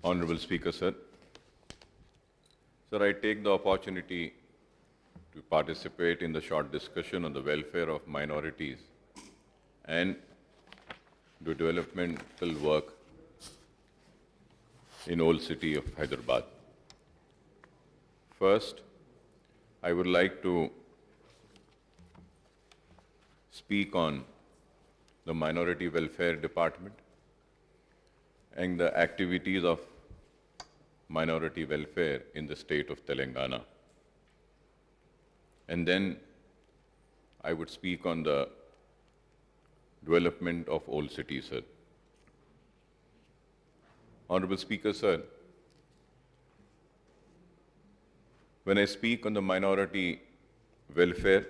Honorable Speaker, sir. Sir, I take the opportunity to participate in the short discussion on the welfare of minorities and the developmental work in old city of Hyderabad. First, I would like to speak on the Minority Welfare Department and the activities of minority welfare in the state of Telangana. And then I would speak on the development of old city, sir. Honorable Speaker, sir, when I speak on the minority welfare,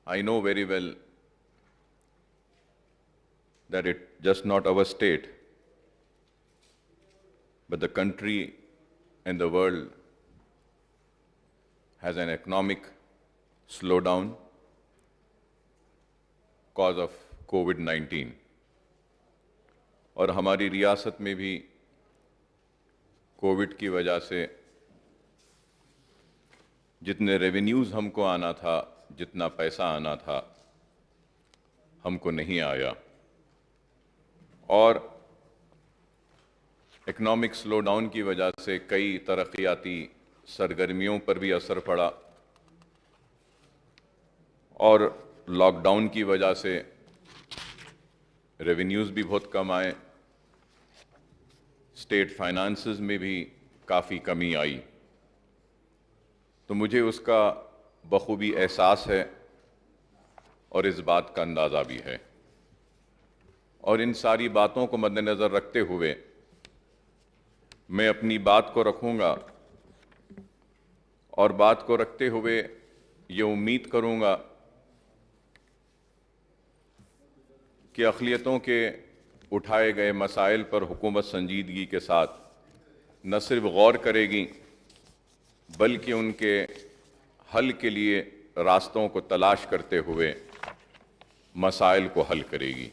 I know very well that it's just not our state, but the country and the world has an economic slowdown cause of COVID-19. और हमारी रियासत में भी Covid की वजह से जितने revenues हमको आना था, जितना पैसा आना था, हमको नहीं आया और इकोनॉमिक स्लोडाउन की वजह से कई तरक्याती सरगर्मियों पर भी असर पड़ा और लॉकडाउन की वजह से रेवेन्यूज़ भी बहुत कम आए, स्टेट फाइनेंसेस में भी काफ़ी कमी आई। तो मुझे उसका बखूबी एहसास है और इस बात का अंदाज़ा भी है और इन सारी बातों को मद्देनज़र रखते हुए मैं अपनी बात को रखूंगा और बात को रखते हुए ये उम्मीद करूंगा कि अक़लियतों के उठाए गए मसाइल पर हुकूमत संजीदगी के साथ न सिर्फ गौर करेगी बल्कि उनके हल के लिए रास्तों को तलाश करते हुए मसाइल को हल करेगी।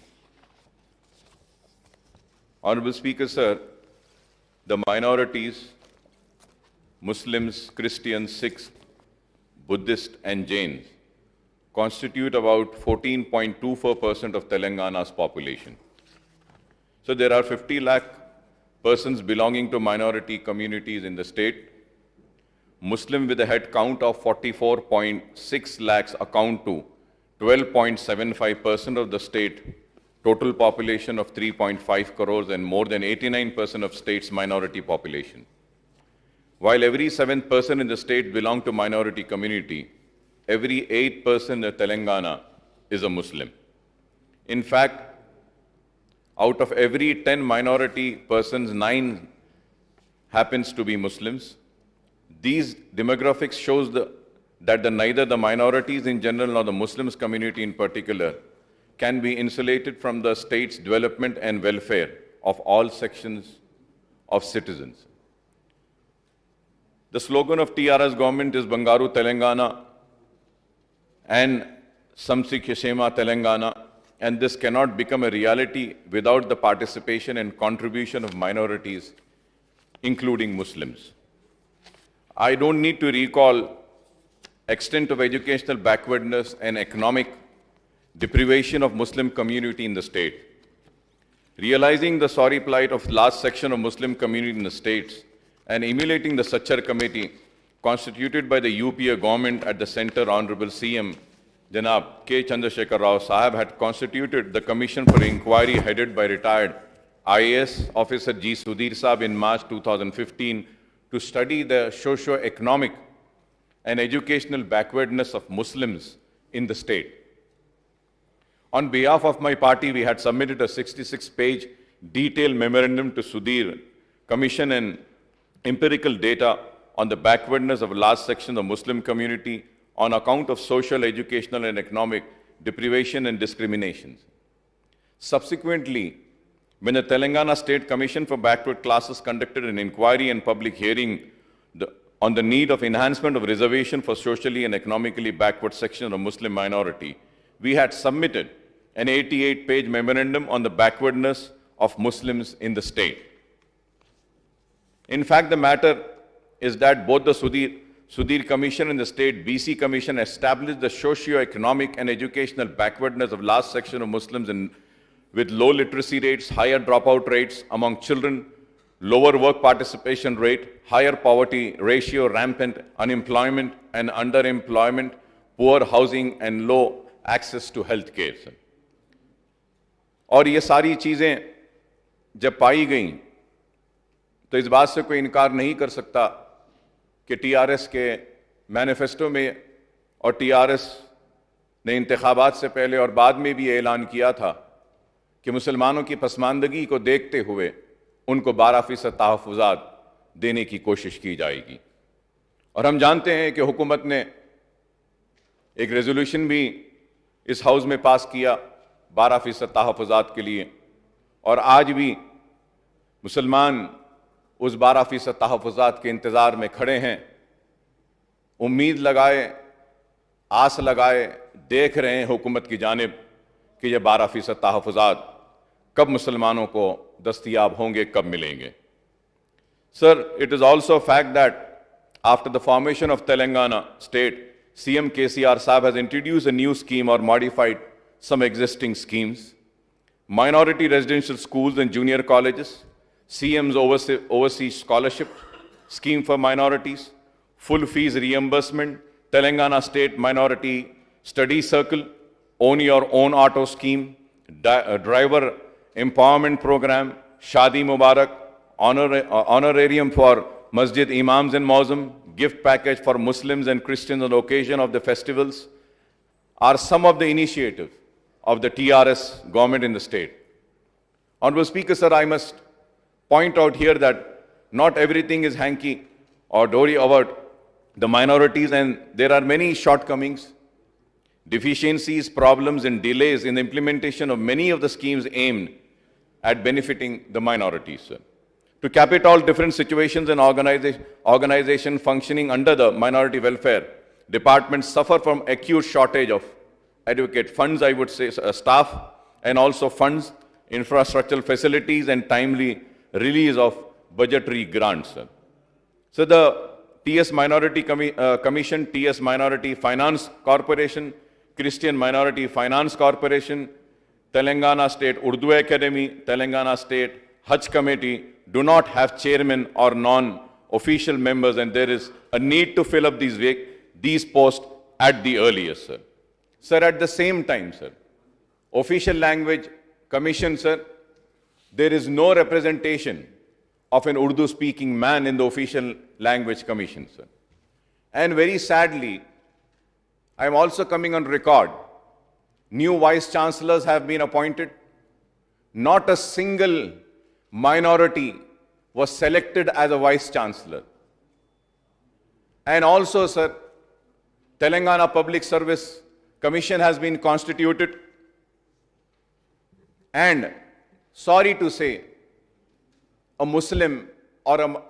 Honorable Speaker, sir, the minorities, Muslims, Christians, Sikhs, Buddhists and Jains constitute about 14.24% of Telangana's population. So there are 50 lakh persons belonging to minority communities in the state. Muslim with a head count of 44.6 lakhs account to 12.75% of the state total population of 3.5 crores and more than 89% of state's minority population. While every 7th person in the state belong to minority community, every 8th person in Telangana is a Muslim. In fact, out of every 10 minority persons, 9 happens to be Muslims. These demographics shows that neither the minorities in general nor the Muslims community in particular can be insulated from the state's development and welfare of all sections of citizens. The slogan of TRS government is Bangaru Telangana and Samsikh Shema Telangana, and this cannot become a reality without the participation and contribution of minorities, including Muslims. I don't need to recall extent of educational backwardness and economic deprivation of Muslim community in the state. Realizing the sorry plight of large section of Muslim community in the states and emulating the Sachar Committee constituted by the UPA government at the center, Honorable CM Janab K. Chandrasekhar Rao Sahab had constituted the Commission for Inquiry headed by retired IAS officer G. Sudhir Saab in March 2015 to study the socio-economic and educational backwardness of Muslims in the state. On behalf of my party, we had submitted a 66-page detailed memorandum to Sudhir Commission and empirical data on the backwardness of a large section of the Muslim community on account of social, educational and economic deprivation and discriminations. Subsequently, when the Telangana State Commission for Backward Classes conducted an inquiry and public hearing on the need of enhancement of reservation for socially and economically backward section of the Muslim minority, we had submitted an 88-page memorandum on the backwardness of Muslims in the state. In fact, the matter is that both the Sudhir Commission and the State BC Commission established the socio-economic and educational backwardness of large section of Muslims with low literacy rates, higher dropout rates among children, lower work participation rate, higher poverty ratio, rampant unemployment and underemployment, poor housing and low access to health care. और ये सारी चीज़ें जब पाई गई तो इस बात से कोई इनकार नहीं कर सकता कि टीआरएस के मैनिफेस्टो में और टीआरएस ने इंतखाबात से पहले और बाद में भी ऐलान किया था कि मुसलमानों की पसमानदगी को देखते हुए उनको 12% तहफ़्फ़ुज़ात देने की कोशिश की जाएगी। और हम जानते हैं कि हुकूमत ने एक रेजोल्यूशन भी इस हाउस में पास किया 12% तहफ़्फ़ुज़ात के लिए, और आज भी मुसलमान उस 12% तहफ़्फ़ुज़ात के इंतज़ार में खड़े हैं, उम्मीद लगाए, आस लगाए, देख रहे हैं हुकूमत की जानिब कि ये 12% तहफ़्फ़ुज़ात कब मुसलमानों को दस्तयाब होंगे, कब मिलेंगे। Sir, it is also a fact that after the formation of Telangana state, CM KCR Saab has introduced a new scheme or modified some existing schemes. Minority residential schools and junior colleges, CM's overseas scholarship scheme for minorities, full fees reimbursement, Telangana State Minority Study Circle, Own Your Own Auto Scheme, Driver Empowerment Program, Shadi Mubarak, honorarium for Masjid Imams and Mosum, gift package for Muslims and Christians on the occasion of the festivals are some of the initiatives of the TRS government in the state. Honorable Speaker, sir, I must point out here that not everything is hanky or dory about the minorities, and there are many shortcomings, deficiencies, problems and delays in the implementation of many of the schemes aimed at benefiting the minorities, sir. To cap it all, different situations and organization functioning under the minority welfare department suffer from acute shortage of adequate funds, I would say, staff, and also funds, infrastructural facilities, and timely release of budgetary grants, sir. So the TS Minority Commission, TS Minority Finance Corporation, Christian Minority Finance Corporation, Telangana State Urdu Academy, Telangana State Hajj Committee do not have chairman or non-official members, and there is a need to fill up these posts at the earliest, sir. Sir, at the same time, sir, official language commission, sir, there is no representation of an Urdu-speaking man in the official language commission, sir. And very sadly, I am also coming on record, new vice chancellors have been appointed. Not a single minority was selected as a vice chancellor. And also, sir, Telangana Public Service Commission has been constituted. And sorry to say, a Muslim or a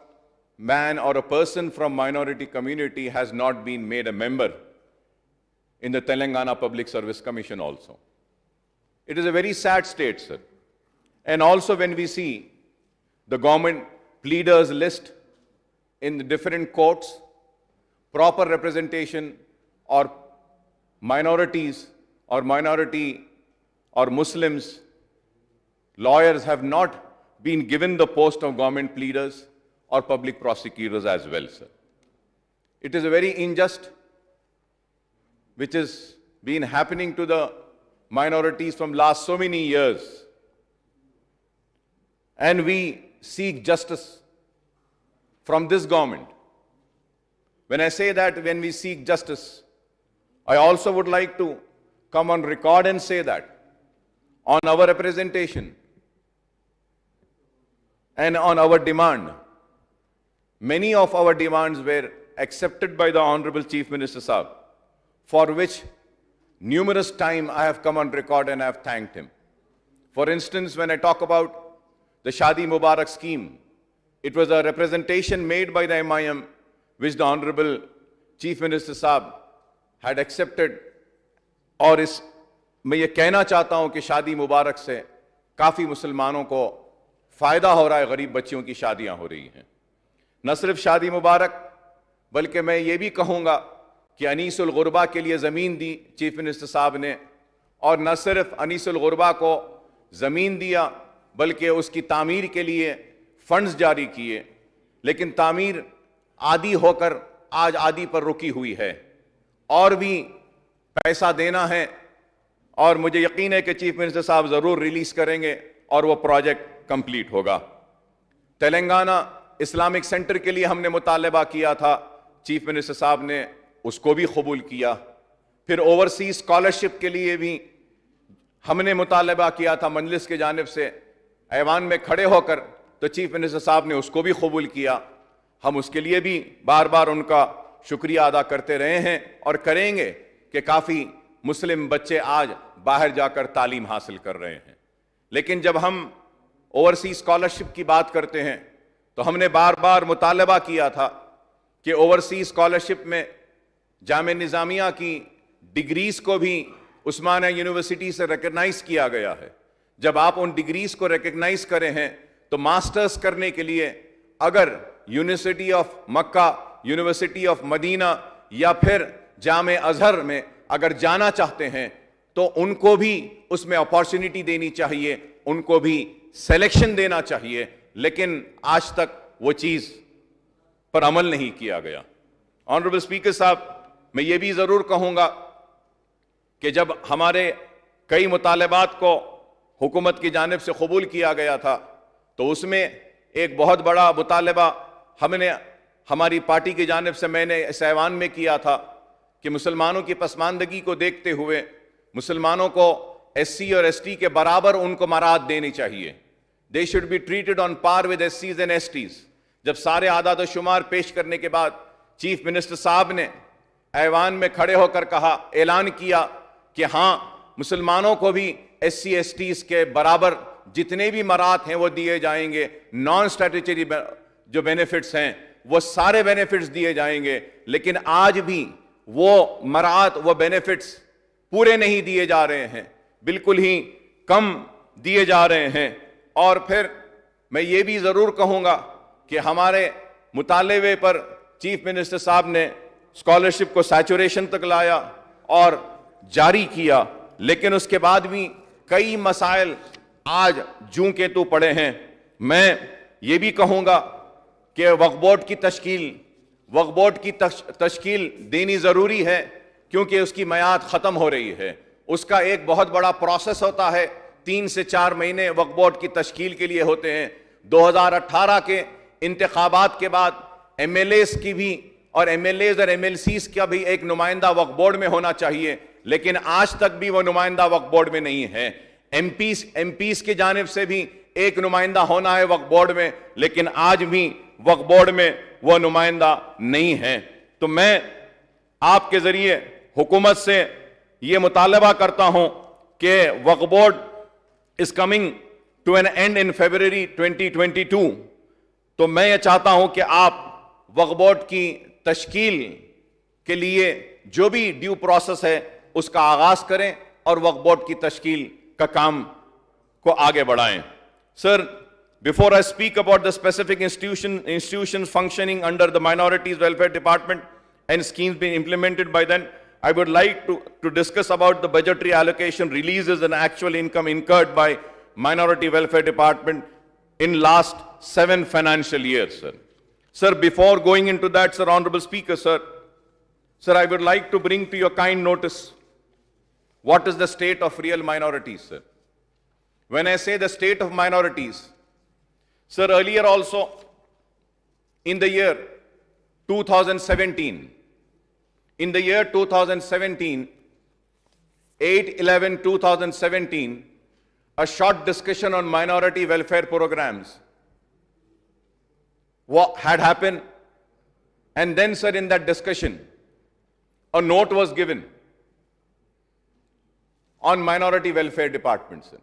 man or a person from minority community has not been made a member in the Telangana Public Service Commission also. It is a very sad state, sir. And also when we see the government pleaders list in the different courts, proper representation or minorities or minority or Muslims, lawyers have not been given the post of government pleaders or public prosecutors as well, sir. It is a very unjust which has been happening to the minorities from last so many years. And we seek justice from this government. When I say that, when we seek justice, I also would like to come on record and say that on our representation and on our demand, many of our demands were accepted by the Honorable Chief Minister Saab, for which numerous times I have come on record and I have thanked him. For instance, when I talk about the Shadi Mubarak scheme, it was a representation made by the MIM which the Honorable Chief Minister Saab had accepted. और मैं ये कहना चाहता हूं कि शादी मुबारक से काफ़ी मुसलमानों को फ़ायदा हो रहा है, गरीब बच्चियों की शादियां हो रही हैं। न सिर्फ शादी मुबारक, बल्कि मैं ये भी कहूँगा कि अनीसुल गुरबा के लिए ज़मीन दी चीफ मिनिस्टर साहब ने, और न सिर्फ अनीसुल गुरबा को ज़मीन दिया बल्कि उसकी तामीर के लिए फंड्स जारी किए। लेकिन तामीर आधी होकर आज आधी पर रुकी हुई है, और भी पैसा देना है, और मुझे यकीन है कि चीफ मिनिस्टर साहब ज़रूर रिलीज करेंगे और वो प्रोजेक्ट कंप्लीट होगा। तेलंगाना इस्लामिक सेंटर के लिए हमने मुतालबा किया था, चीफ मिनिस्टर साहब ने उसको भी कबूल किया। फिर ओवरसीज स्कॉलरशिप के लिए भी हमने मुतालबा किया था मजलिस की जानिब से, ऐवान में खड़े होकर, तो चीफ मिनिस्टर साहब ने उसको भी कबूल किया। हम उसके लिए भी बार बार उनका शुक्रिया अदा करते रहे हैं और करेंगे कि काफ़ी मुस्लिम बच्चे आज बाहर जाकर तालीम हासिल कर रहे हैं। लेकिन जब हम ओवरसीज स्कॉलरशिप की बात करते हैं तो हमने बार बार मुतालबा किया था कि ओवरसीज स्कॉलरशिप में जामे निज़ामिया की डिग्रीज को भी उस्मानिया यूनिवर्सिटी से रिकग्नाइज किया गया है। जब आप उन डिग्रीज को रिकग्नाइज करे हैं तो मास्टर्स करने के लिए अगर university of Mecca, university of Medina या फिर जामे अजहर में अगर जाना चाहते हैं तो उनको भी उसमें अपॉर्चुनिटी देनी चाहिए, उनको भी सिलेक्शन देना चाहिए। लेकिन आज तक वो चीज पर अमल नहीं किया गया। ऑनरेबल स्पीकर साहब, मैं ये भी जरूर कहूंगा कि जब हमारे कई मुतालबात को हुकूमत की जानिब से कबूल किया गया था तो उसमें एक बहुत बड़ा मुतालबा हमने हमारी पार्टी की जानिब से मैंने इस ऐवान में किया था कि मुसलमानों की पसमानदगी को देखते हुए मुसलमानों को एससी और एसटी के बराबर उनको मराद देनी चाहिए। They should be treated on par with एससीज एंड एसटीज। जब सारे आदाद व शुमार पेश करने के बाद चीफ मिनिस्टर साहब ने ऐवान में खड़े होकर कहा, ऐलान किया कि हाँ, मुसलमानों को भी एससी एसटीज के बराबर जितने भी मराद हैं वो दिए जाएंगे। नॉन स्टैट्यूटरी जो बेनिफिट्स हैं वो सारे बेनिफिट्स दिए जाएंगे। लेकिन आज भी वो मराद, वो बेनिफिट्स पूरे नहीं दिए जा रहे हैं, बिल्कुल ही कम दिए जा रहे हैं। और फिर मैं ये भी जरूर कहूंगा कि हमारे मुतालबे पर चीफ मिनिस्टर साहब ने स्कॉलरशिप को सैचुरेशन तक लाया और जारी किया, लेकिन उसके बाद भी कई मसाइल आज जूं के तू पड़े हैं। मैं ये भी कहूंगा कि वक्फ बोर्ड की तश्कील देनी जरूरी है, क्योंकि उसकी मियाद खत्म हो रही है। उसका एक बहुत बड़ा प्रोसेस होता है, 3 से 4 महीने वक्फ बोर्ड की तश्कील के लिए होते हैं। 2018 के इंतखाबात के बाद एमएलएस की भी और एमएलएज और एमएलसीज का भी एक नुमाइंदा वक्फ बोर्ड में होना चाहिए, लेकिन आज तक भी वो नुमाइंदा वक्फ बोर्ड में नहीं है। एमपीज की जानिब से भी एक नुमाइंदा होना है वक्फ बोर्ड में, लेकिन आज भी वक्फ बोर्ड में वो नुमाइंदा नहीं है। तो मैं आपके जरिए हुकूमत से ये मुतालबा करता हूं कि Waqf board is coming to an end in February 2022। तो मैं ये चाहता हूं कि आप वक्फ बोर्ड की तश्कील के लिए जो भी ड्यू प्रोसेस है उसका आगाज करें और वक्फ बोर्ड की तश्कील का काम को आगे बढ़ाएं। Sir, before I speak about the specific institutions functioning under the Minorities Welfare Department and schemes being implemented by them, I would like to discuss about the budgetary allocation, releases and actual income incurred by Minority Welfare Department in last 7 financial years, sir. Sir, before going into that, sir, Honorable Speaker, sir, I would like to bring to your kind notice what is the state of real minorities, sir. When I say the state of minorities, sir, earlier also in the year 2017, 8/11/2017, a short discussion on minority welfare programs had happened, and then, sir, in that discussion, a note was given on minority welfare department, sir.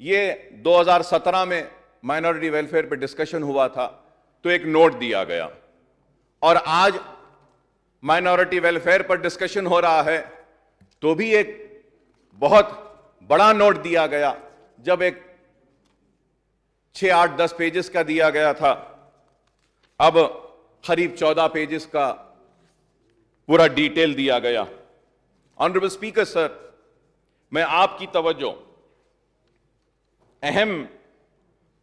ये 2017 में minority welfare पे discussion हुआ था, तो एक note दिया गया, और आज माइनॉरिटी वेलफेयर पर डिस्कशन हो रहा है तो भी एक बहुत बड़ा नोट दिया गया, जब एक 6, 8, 10 पेजेस का दिया गया था, अब करीब 14 पेजेस का पूरा डिटेल दिया गया। ऑनरेबल स्पीकर सर, मैं आपकी तवज्जो अहम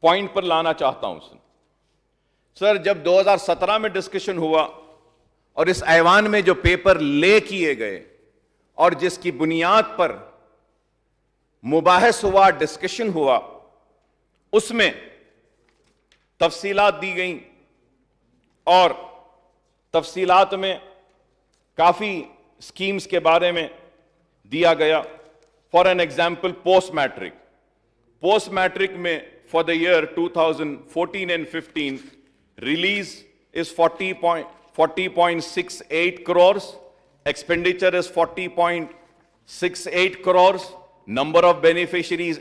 पॉइंट पर लाना चाहता हूं सर। जब 2017 में डिस्कशन हुआ और इस ऐवान में जो पेपर ले किए गए और जिसकी बुनियाद पर मुबाहस हुआ, डिस्कशन हुआ, उसमें तफसीलात दी गई और तफसीलात में काफी स्कीम्स के बारे में दिया गया। For an example, post matric में for the year 2014 and 15 release is 40.68 crores, expenditure is 40.68 crores, number of beneficiaries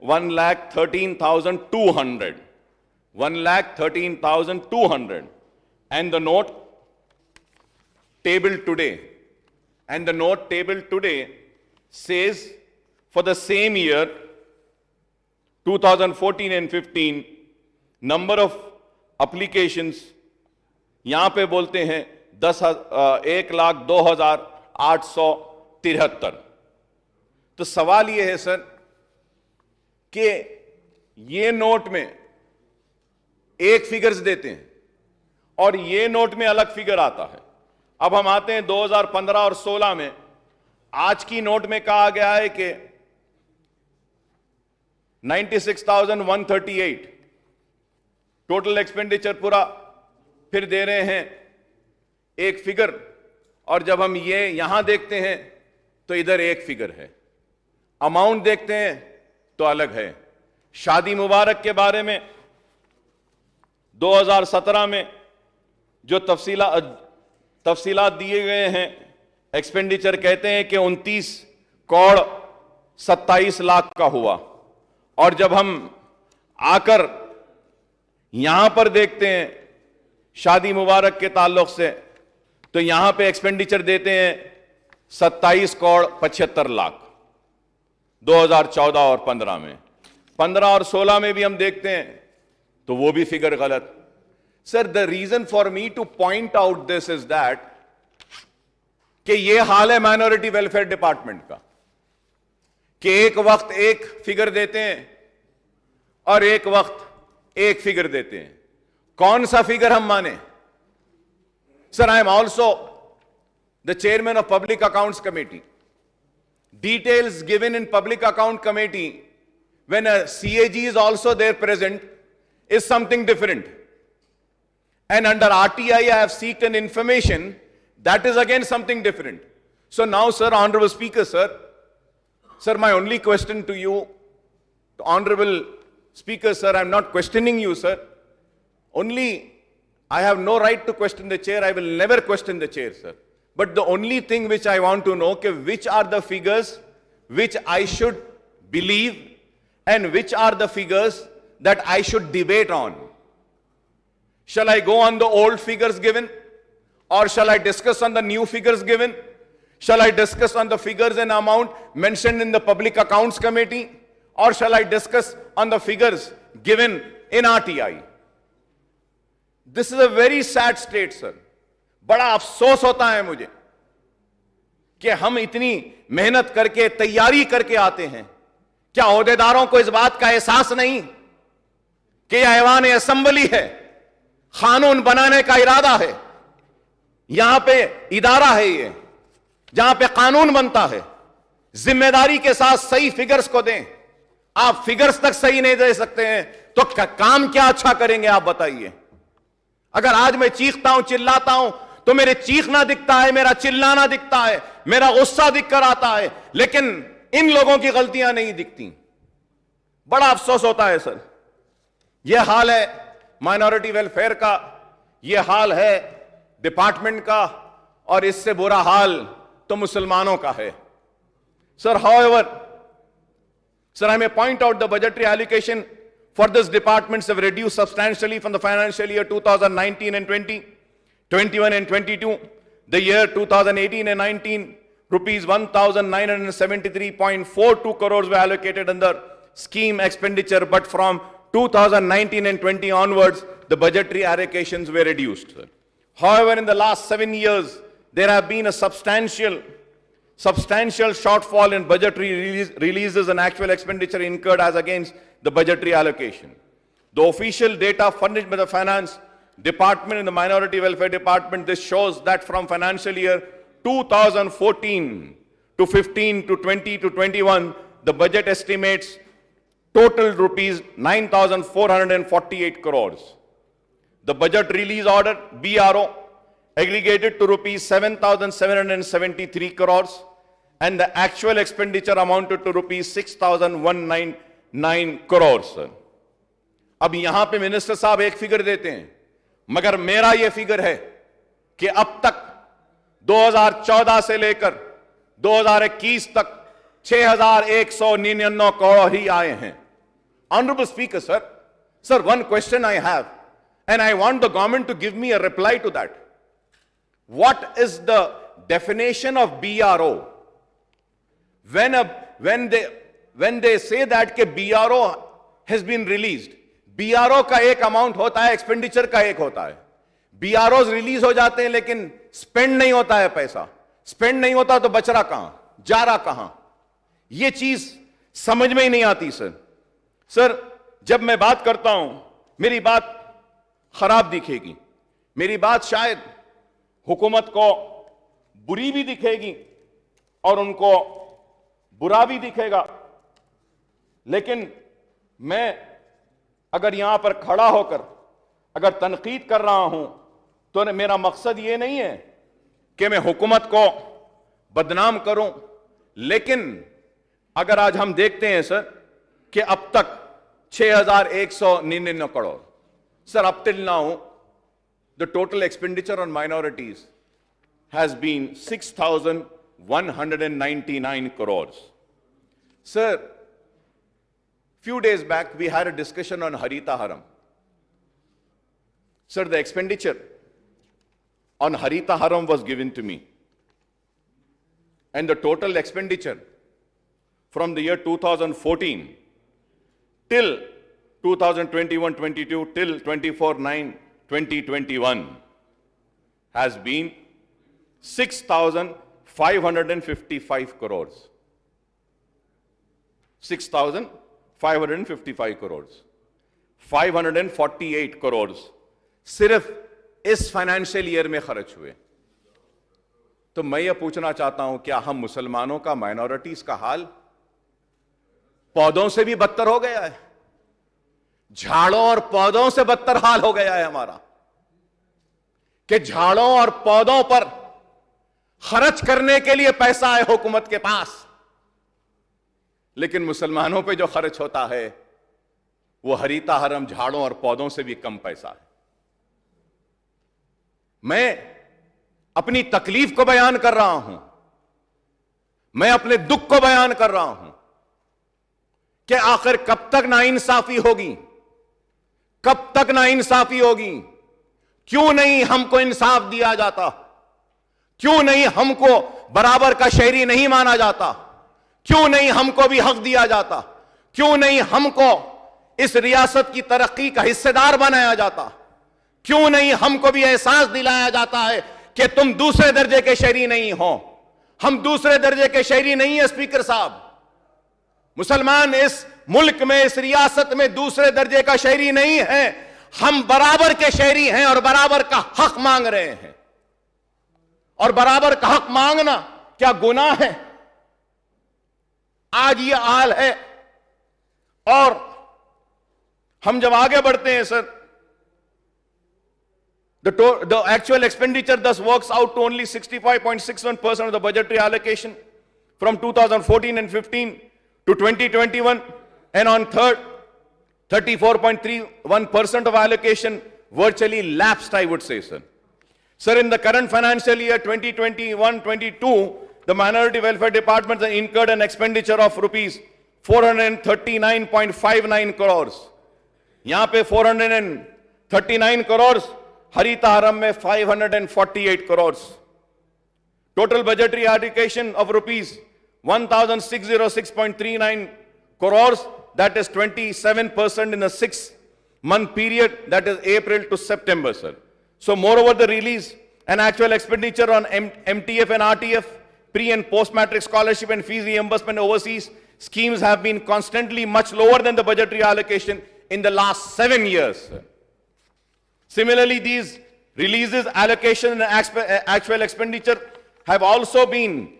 1,13,200, 1,13,200, and the note tabled today says for the same year 2014 and 15 number of applications यहां पे बोलते हैं 1,02,873। तो सवाल यह है sir कि ये नोट में एक फिगर्स देते हैं और ये नोट में अलग फिगर आता है। अब हम आते हैं 2015 और 16 में, आज की नोट में कहा गया है कि 96,138 टोटल एक्सपेंडिचर पूरा, फिर दे रहे हैं एक फिगर, और जब हम ये यहां देखते हैं तो इधर एक फिगर है, अमाउंट देखते हैं तो अलग है। शादी मुबारक के बारे में 2017 में जो तफसीलात दिए गए हैं, एक्सपेंडिचर कहते हैं कि 29,27 लाख का हुआ, और जब हम आकर यहां पर देखते हैं शादी मुबारक के ताल्लुक से, तो यहां पे एक्सपेंडिचर देते हैं 27,75 लाख 2014 और 15 में। 15 और 16 में भी हम देखते हैं तो वो भी फिगर गलत। Sir, the reason for me to point out this is that कि ये हाल है माइनॉरिटी वेलफेयर डिपार्टमेंट का कि एक वक्त एक फिगर देते हैं और एक वक्त एक फिगर देते हैं। कौन सा फिगर हम माने? Sir, I am also the chairman of public accounts committee. Details given in public account committee when a CAG is also there present is something different. And under RTI I have seeked information that is again something different. So now, sir, Honorable Speaker, sir, my only question to you, Honorable Speaker, sir, I'm not questioning you, sir. Only I have no right to question the chair. I will never question the chair, sir. But the only thing which I want to know, which are the figures which I should believe and which are the figures that I should debate on. Shall I go on the old figures given, or shall I discuss on the new figures given? Shall I discuss on the figures and amount mentioned in the Public Accounts Committee, or shall I discuss on the figures given in RTI? This is a very sad state, sir. बड़ा अफसोस होता है मुझे कि हम इतनी मेहनत करके तैयारी करके आते हैं। क्या ओहदेदारों को इस बात का एहसास नहीं कि यह ऐवान असेंबली है, कानून बनाने का इरादा है, यहां पे इदारा है ये जहां पे कानून बनता है। जिम्मेदारी के साथ सही फिगर्स को दें। आप फिगर्स तक सही नहीं दे सकते हैं तो काम क्या अच्छा करेंगे आप बताइए। अगर आज मैं चीखता हूं, चिल्लाता हूं, तो मेरे चीखना दिखता है, मेरा चिल्लाना दिखता है, मेरा गुस्सा दिख कर आता है, लेकिन इन लोगों की गलतियां नहीं दिखती। बड़ा अफसोस होता है सर। यह हाल है माइनॉरिटी वेलफेयर का, यह हाल है डिपार्टमेंट का, और इससे बुरा हाल तो मुसलमानों का है। Sir, however, sir, I may point out the budgetary allocation for this departments have reduced substantially from the financial year 2019 and 20. 21 and 22, the year 2018 and 19, rupees 1,973.42 crores were allocated under scheme expenditure, but from 2019 and 20 onwards, the budgetary allocations were reduced. However, in the last 7 years, there have been a substantial shortfall in budgetary releases and actual expenditure incurred as against the budgetary allocation. The official data furnished by the Finance Department and the Minority Welfare Department, this shows that from financial year 2014 to 15 to 20 to 21, the budget estimates total rupees 9,448 crores. The budget release order, BRO, aggregated to rupees 7,773 crores, and the actual expenditure amounted to rupees 6,199 crores. अब यहां पे minister साहब एक figure देते हैं, मगर मेरा यह फिगर है कि अब तक 2014 से लेकर 2021 तक 6,199 करोड़ ही आए हैं. Honorable Speaker, sir, one question I have, and I want the government to give me a reply to that. What is the definition of BRO? When they say that के BRO has been released, BRO का एक amount होता है, expenditure का एक होता है. BROs release हो जाते हैं लेकिन स्पेंड नहीं होता है पैसा. स्पेंड नहीं होता तो बच रहा कहां, जा रहा कहां, यह चीज समझ में ही नहीं आती. सर, जब मैं बात करता हूं, मेरी बात खराब दिखेगी, मेरी बात शायद हुकूमत को बुरी भी दिखेगी और उनको बुरा भी दिखेगा, लेकिन मैं अगर यहां पर खड़ा होकर अगर तनकीद कर रहा हूं तो मेरा मकसद यह नहीं है कि मैं हुकूमत को बदनाम करूं, लेकिन अगर आज हम देखते हैं सर कि अब तक 6,199 crore, sir, up till now the total expenditure on minorities has been 6,199 crores. Sir, few days back we had a discussion on Harita Haram. Sir, the expenditure on Harita Haram was given to me, and the total expenditure from the year 2014 till 2021-22 till 24/9/2021 has been 6,555 crores. 6,555 crores. 548 crores सिर्फ इस financial year में खर्च हुए. तो मैं यह पूछना चाहता हूं, क्या हम मुसलमानों का, माइनॉरिटीज का हाल पौधों से भी बदतर हो गया है? झाड़ों और पौधों से बदतर हाल हो गया है हमारा, कि झाड़ों और पौधों पर खर्च करने के लिए पैसा है हुकूमत के पास, लेकिन मुसलमानों पे जो खर्च होता है वो हरीता हरम, झाड़ों और पौधों से भी कम पैसा है. मैं अपनी तकलीफ को बयान कर रहा हूं, मैं अपने दुख को बयान कर रहा हूं कि आखिर कब तक नाइंसाफी होगी, कब तक नाइंसाफी होगी? क्यों नहीं हमको इंसाफ दिया जाता? क्यों नहीं हमको बराबर का शहरी नहीं माना जाता? क्यों नहीं हमको भी हक दिया जाता? क्यों नहीं हमको इस रियासत की तरक्की का हिस्सेदार बनाया जाता? क्यों नहीं हमको भी एहसास दिलाया जाता है कि तुम दूसरे दर्जे के शहरी नहीं हो? हम दूसरे दर्जे के शहरी नहीं है स्पीकर साहब. मुसलमान इस मुल्क में, इस रियासत में दूसरे दर्जे का शहरी नहीं है. हम बराबर के शहरी हैं और बराबर का हक मांग रहे हैं. और बराबर का हक मांगना क्या गुनाह है? आज ये हाल है. और हम जब आगे बढ़ते हैं sir, the actual expenditure thus works out to only 65.61% of the budgetary allocation from 2014 and 15 to 2021, and on 34.31% of allocation virtually lapsed, I would say, sir. Sir, in the current financial year 2021-22, the Minority Welfare Department has incurred an expenditure of rupees 439.59 crores. यहां पे 439 crores, Harita हरम में 548 crores. Total budgetary allocation of rupees 1,606.39 crores that is 27% in a 6-month period, that is April to September, sir. So moreover, the release and actual expenditure on MTF and RTF, pre and post-matric scholarship and fees reimbursement overseas schemes have been constantly much lower than the budgetary allocation in the last 7 years, sir. Similarly, these releases, allocation and actual expenditure have also been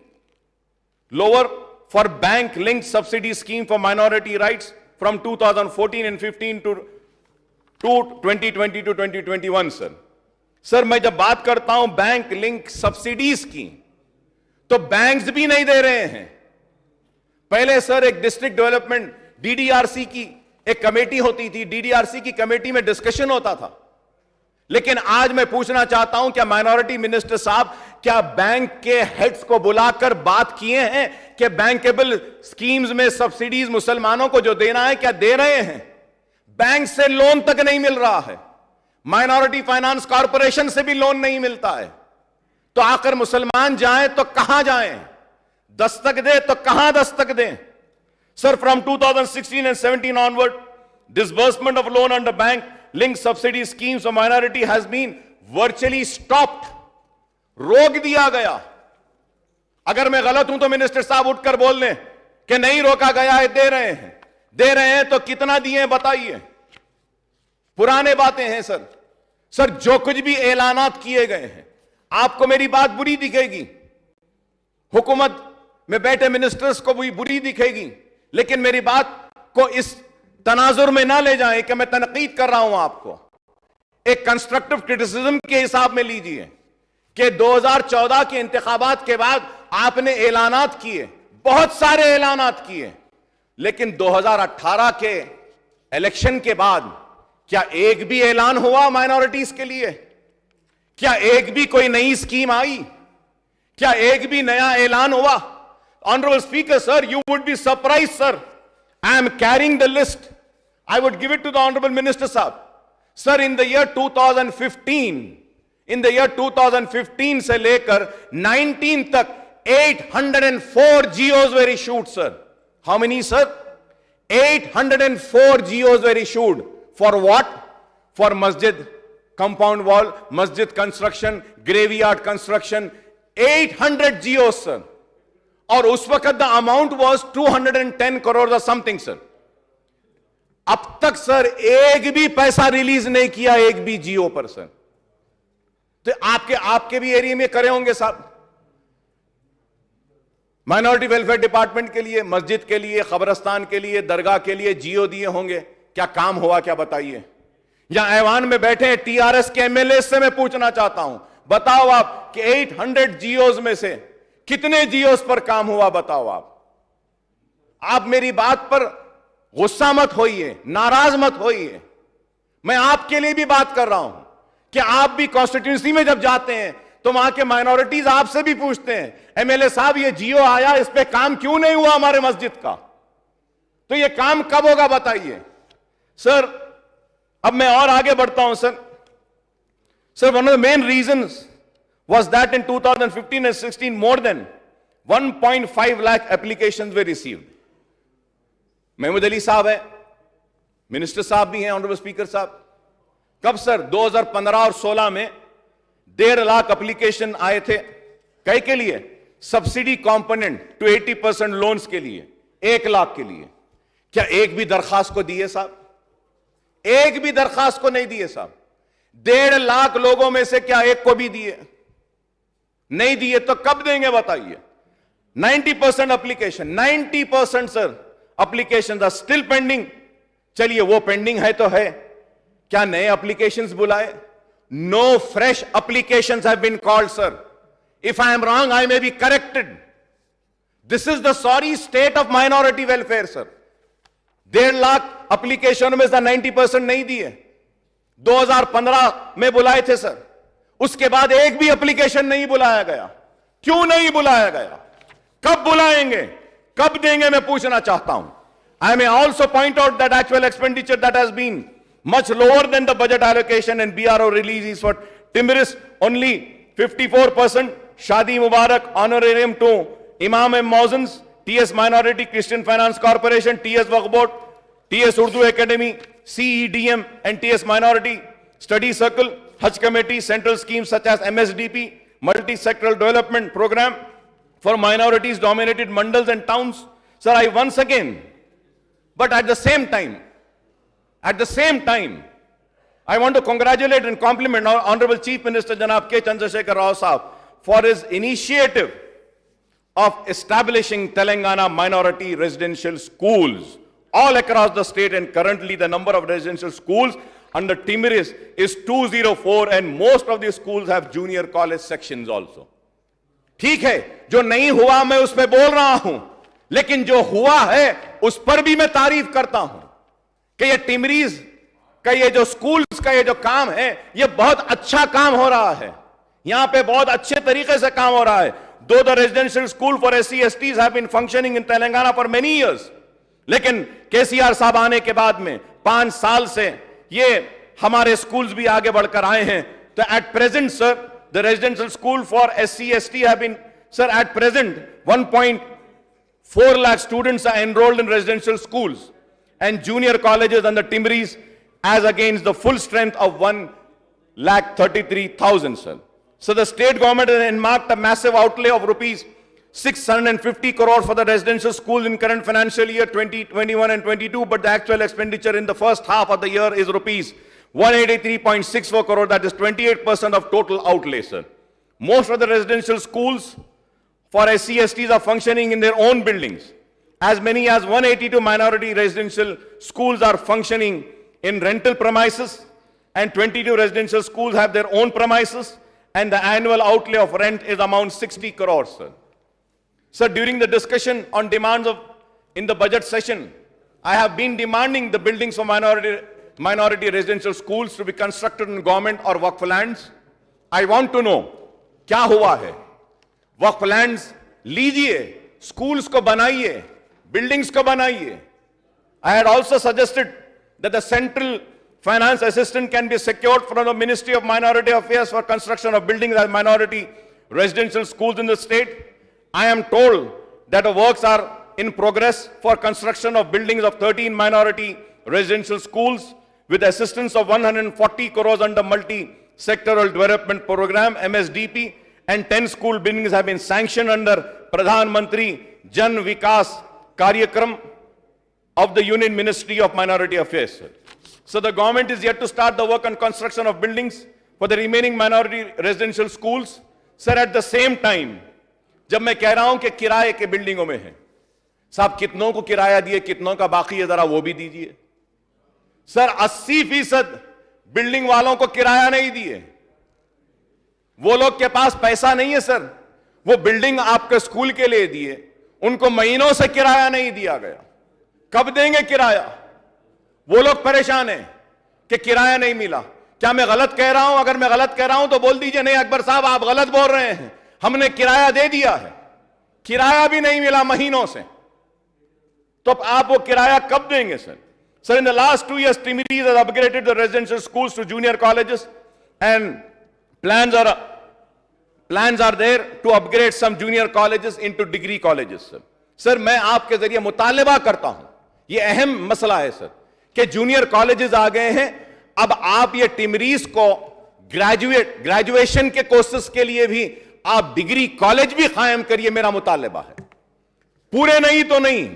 lower for bank-linked subsidy scheme for minority rights from 2014 and 15 to 2020 to 2021, sir. Sir, मैं जब बात करता हूं bank link subsidies की, तो banks भी नहीं दे रहे हैं। पहले सर एक डिस्ट्रिक्ट डेवलपमेंट डीडीआरसी की एक कमेटी होती थी, डीडीआरसी की कमेटी में डिस्कशन होता था। लेकिन आज मैं पूछना चाहता हूं, क्या माइनॉरिटी मिनिस्टर साहब, क्या बैंक के हेड्स को बुलाकर बात किए हैं कि बैंकेबल स्कीम्स में सब्सिडीज मुसलमानों को जो देना है क्या दे रहे हैं? बैंक से लोन तक नहीं मिल रहा है, माइनॉरिटी फाइनेंस कॉरपोरेशन से भी लोन नहीं मिलता है। तो आकर मुसलमान जाएं तो कहां जाएं? दस्तक दे तो कहां दस्तक दें? Sir, from 2016 and 17 onward, disbursement of loan under bank linked subsidy schemes for minority has been virtually stopped. रोक दिया गया। अगर मैं गलत हूं तो मिनिस्टर साहब उठकर बोल दें कि नहीं रोका गया है, दे रहे हैं। दे रहे हैं तो कितना दिए बताइए। पुराने बातें हैं सर। सर, जो कुछ भी ऐलानात किए गए हैं, आपको मेरी बात बुरी दिखेगी, हुकूमत में बैठे मिनिस्टर्स को भी बुरी दिखेगी, लेकिन मेरी बात को इस तनाजुर में ना ले जाएं कि मैं तनकीद कर रहा हूं आपको। एक कंस्ट्रक्टिव क्रिटिसिज्म के हिसाब में लीजिए कि 2014 के इंतखाबात के बाद आपने ऐलानात किए, बहुत सारे ऐलानात किए, लेकिन 2018 के इलेक्शन के बाद क्या एक भी ऐलान हुआ माइनॉरिटीज के लिए? क्या एक भी कोई नई स्कीम आई? क्या एक भी नया ऐलान हुआ? Honourable speaker sir, you would be surprised, sir. I am carrying the list. I would give it to the honorable minister, sir. Sir, in the year 2015 से लेकर 19 तक 804 GOs were issued, sir. How many, sir? 804 GOs were issued. For what? For masjid compound wall, masjid construction, graveyard construction. 800 GOs, sir. और उस वक्त the amount was 210 crore or something, sir. अब तक sir एक भी पैसा रिलीज नहीं किया, एक भी जियो पर, सर। तो आपके भी एरिया में करे होंगे साहब। माइनॉरिटी वेलफेयर डिपार्टमेंट के लिए, मस्जिद के लिए, खबरस्तान के लिए, दरगाह के लिए जियो दिए होंगे। क्या काम हुआ, क्या बताइए? या ऐवान में बैठे टीआरएस के एमएलए से मैं पूछना चाहता हूं, बताओ आप कि 800 जियोज में से कितने जियोस पर काम हुआ, बताओ आप मेरी बात पर गुस्सा मत होइए, नाराज मत होइए। मैं आपके लिए भी बात कर रहा हूं कि आप भी कॉन्स्टिट्यूंसी में जब जाते हैं तो वहां के माइनॉरिटीज आपसे भी पूछते हैं, एमएलए साहब ये जियो आया, इस पे काम क्यों नहीं हुआ हमारे मस्जिद का? तो ये काम कब होगा बताइए सर। अब मैं और आगे बढ़ता हूं sir. Sir, one of the main reasons was that in 2015 and 16 more than 1.5 lakh applications were received. Mahmood Ali साहब है, मिनिस्टर साहब भी हैं, ऑनरेबल स्पीकर साहब। कब सर? 2015 और 16 में 1.5 लाख एप्लीकेशन आए थे। कई के लिए? सब्सिडी कंपोनेंट टू 80% लोन्स के लिए, 1 लाख के लिए। क्या एक भी दरखास्त को दिए साहब? एक भी दरखास्त को नहीं दिए साहब। 1.5 लाख लोगों में से क्या एक को भी दिए? नहीं दिए तो कब देंगे बताइए? 90% application, 90% sir application are still pending. चलिए वो पेंडिंग है तो है, क्या नए एप्लीकेशंस बुलाए? No fresh applications have been called sir. If I am wrong I may be corrected. This is the sorry state of minority welfare sir. 1.5 lakh application में से 90% नहीं दिए। 2015 में बुलाए थे सर, उसके बाद एक भी एप्लीकेशन नहीं बुलाया गया। क्यों नहीं बुलाया गया? कब बुलाएंगे, कब देंगे, मैं पूछना चाहता हूं। I may also point out that actual expenditure that has been much lower than the budget allocation and BRO release is for TMREIS only 54%, Shaadi Mubarak honorarium to imam and muezzins, TS minority Christian finance corporation, TS Waqf board TS Urdu Academy, CEDM and TS Minority Study Circle, Hajj Committee, central schemes such as MSDP, Multi-Sectoral Development Program for minorities dominated mandals and towns. Sir, I once again, but at the same time, I want to congratulate and compliment our Honorable Chief Minister Janab K. Chandrasekhar Rao Sahab for his initiative of establishing Telangana minority residential schools all across the state, and currently the number of residential schools under Timris is 204, and most of these schools have junior college sections also. ठीक है, जो नहीं हुआ मैं उस पे बोल रहा हूं, लेकिन जो हुआ है उस पर भी मैं तारीफ करता हूं कि ये टिमरीज का ये जो स्कूल्स का ये जो काम है, ये बहुत अच्छा काम हो रहा है. यहां पे बहुत अच्छे तरीके से काम हो रहा है. Though the residential school for SC/STs have been functioning in Telangana for many years, लेकिन केसीआर साहब आने के बाद में 5 साल से ये हमारे स्कूल्स भी आगे बढ़कर आए हैं. तो at present sir, the residential school for SC/ST have been, sir, at present 1.4 lakh students are enrolled in residential schools and junior colleges under Timris, as against the full strength of 1,33,000, sir. So the state government has earmarked a massive outlay of rupees 650 crores for the residential schools in current financial year 2021 and 22, but the actual expenditure in the first half of the year is rupees 183.64 crore, that is 28% of total outlay, sir. Most of the residential schools for SC/STs are functioning in their own buildings. As many as 182 minority residential schools are functioning in rental premises, and 22 residential schools have their own premises, and the annual outlay of rent is around 60 crores, sir. Sir, during the discussion on demands in the budget session, I have been demanding the buildings for minority residential schools to be constructed in government or Waqf lands. I want to know, क्या हुआ है? Waqf lands लीजिए, schools को बनाइए, buildings को बनाइए. I had also suggested that the central finance assistance can be secured from the Ministry of Minority Affairs for construction of buildings as minority residential schools in the state. I am told that the works are in progress for construction of buildings of 13 minority residential schools with assistance of 140 crores under Multi-Sectoral Development Program, MSDP, and 10 school buildings have been sanctioned under Pradhan Mantri Jan Vikas Karyakram of the Union Ministry of Minority Affairs. So the government is yet to start the work on construction of buildings for the remaining minority residential schools. Sir, at the same time, जब मैं कह रहा हूं कि किराए के बिल्डिंगों में है, साहब कितनों को किराया दिए, कितनों का बाकी है, जरा वो भी दीजिए. सर 80% बिल्डिंग वालों को किराया नहीं दिए. वो लोग के पास पैसा नहीं है सर. वो बिल्डिंग आपके स्कूल के लिए दिए, उनको महीनों से किराया नहीं दिया गया. कब देंगे किराया? वो लोग परेशान हैं कि किराया नहीं मिला. क्या मैं गलत कह रहा हूं? अगर मैं गलत कह रहा हूं तो बोल दीजिए, नहीं अकबर साहब आप गलत बोल रहे हैं, हमने किराया दे दिया है. किराया भी नहीं मिला महीनों से, तो आप वो किराया कब देंगे sir? Sir, in the last 2 years, Timris has upgraded the residential schools to junior colleges, and plans are there to upgrade some junior colleges into degree colleges, sir. Sir, मैं आपके जरिए मुतालिबा करता हूं, ये अहम मसला है सर, कि जूनियर कॉलेजेस आ गए हैं. अब आप ये टिमरीज को ग्रेजुएशन के कोर्सेज के लिए भी आप डिग्री कॉलेज भी कायम करिए, मेरा मुतालिबा है. पूरे नहीं तो नहीं,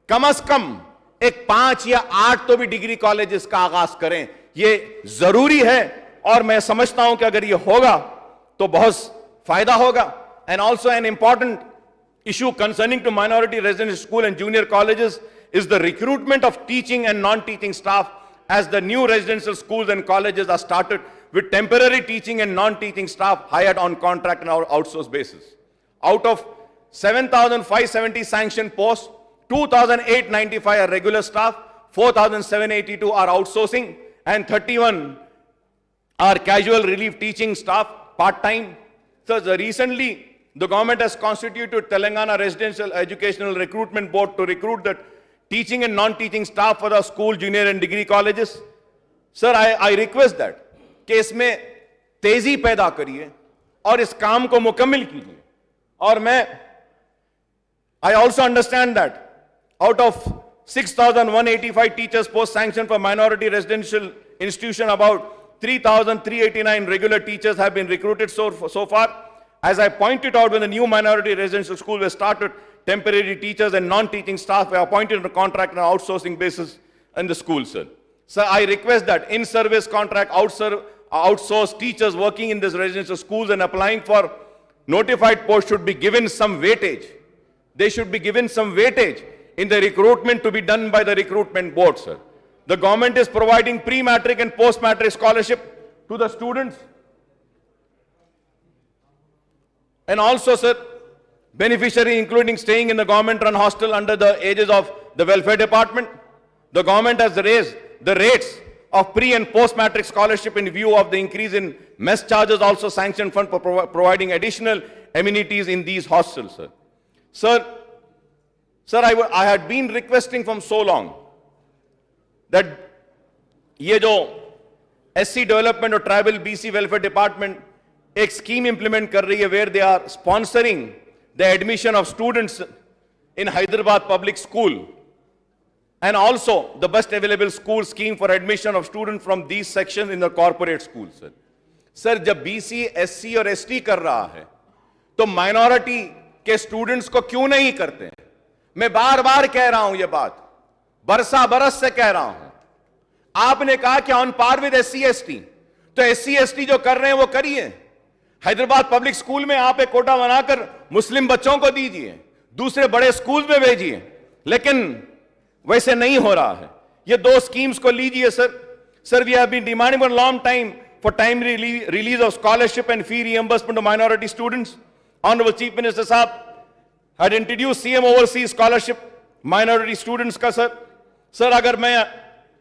कम से कम एक 5 या 8 तो भी डिग्री कॉलेजेस का आगाज करें. ये जरूरी है, और मैं समझता हूं कि अगर ये होगा तो बहुत फायदा होगा. And also an important issue concerning to minority residential school and junior colleges is the recruitment of teaching and non-teaching staff, as the new residential schools and colleges are started with temporary teaching and non-teaching staff hired on contract and outsource basis. Out of 7,570 sanctioned posts, 2,895 are regular staff, 4,782 are outsourcing, and 31 are casual relief teaching staff, part-time. So recently, the government has constituted Telangana Residential Educational Recruitment Board to recruit the teaching and non-teaching staff for the school, junior and degree colleges. Sir, I request that कि इसमें तेजी पैदा करिए और इस काम को मुकम्मल कीजिए. और मैं I also understand that out of 6,185 teachers post sanction for minority residential institution. About 3,389 regular teachers have been recruited so far. As I pointed out, when the new minority residential school was started, temporary teachers and non-teaching staff were appointed on a contract on an outsourcing basis in the school, sir. Sir, I request that in-service contract outsourced teachers working in these residential schools and applying for notified posts should be given some weightage. They should be given some weightage in the recruitment to be done by the recruitment board, sir. The government is providing pre-matric and post-matric scholarship to the students. And also, sir, beneficiary including staying in the government-run hostel under the aegis of the welfare department. The government has raised the rates of pre- and post-matric scholarship in view of the increase in mess charges, also sanctioned fund for providing additional amenities in these hostels, sir. Sir, I had been requesting from so long that ये जो SC Development और Tribal BC Welfare Department एक scheme implement कर रही है where they are sponsoring the admission of students in Hyderabad public school and also the best available school scheme for admission of students from these sections in the corporate schools, sir. Sir, जब BC, SC और ST कर रहा है तो minority के students को क्यों नहीं करते हैं? मैं बार बार कह रहा हूं ये बात, बरसा बरस से कह रहा हूं. आपने कहा कि on par with SC ST, तो SC ST जो कर रहे हैं वो करिए. हैदराबाद पब्लिक स्कूल में आप एक कोटा बनाकर मुस्लिम बच्चों को दीजिए, दूसरे बड़े स्कूल में भेजिए, लेकिन वैसे नहीं हो रहा है. ये दो स्कीम्स को लीजिए sir. Sir, we have been demanding for long time for timely release of scholarship and fee reimbursement to minority students. Honorable Chief Minister Saab had introduced CM Overseas Scholarship minority students का sir. Sir, अगर मैं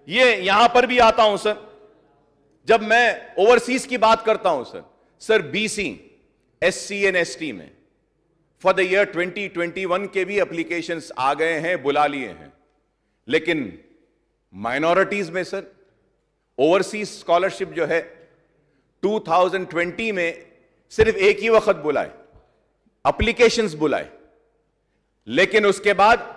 ये यहां पर भी आता हूं sir, जब मैं ओवरसीज की बात करता हूं sir, BC, SC and ST में फॉर द ईयर 2021 के भी एप्लीकेशंस आ गए हैं, बुला लिए हैं, लेकिन माइनॉरिटीज में सर ओवरसीज स्कॉलरशिप जो है 2020 में सिर्फ एक ही वक्त बुलाए, एप्लीकेशंस बुलाए, लेकिन उसके बाद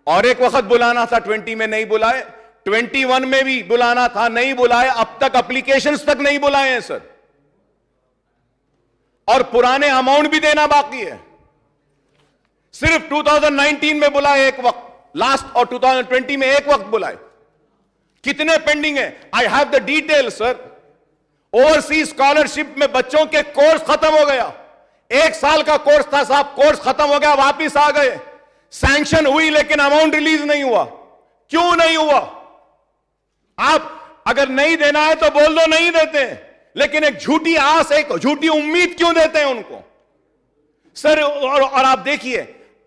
और एक वक्त बुलाना था, 20 में नहीं बुलाए, 21 में भी बुलाना था, नहीं बुलाए, अब तक एप्लीकेशंस तक नहीं बुलाए हैं सर, और पुराने अमाउंट भी देना बाकी है. सिर्फ 2019 में बुलाए एक वक्त लास्ट, और 2020 में एक वक्त बुलाए. कितने पेंडिंग है? I have the detail sir. Overseas scholarship में बच्चों के कोर्स खत्म हो गया, 1 साल का कोर्स था साहब, कोर्स खत्म हो गया, वापिस आ गए, सैंक्शन हुई लेकिन अमाउंट रिलीज नहीं हुआ. क्यों नहीं हुआ? आप अगर नहीं देना है तो बोल दो नहीं देते, लेकिन एक झूठी आस, एक झूठी उम्मीद क्यों देते हैं उनको सर? और आप देखिए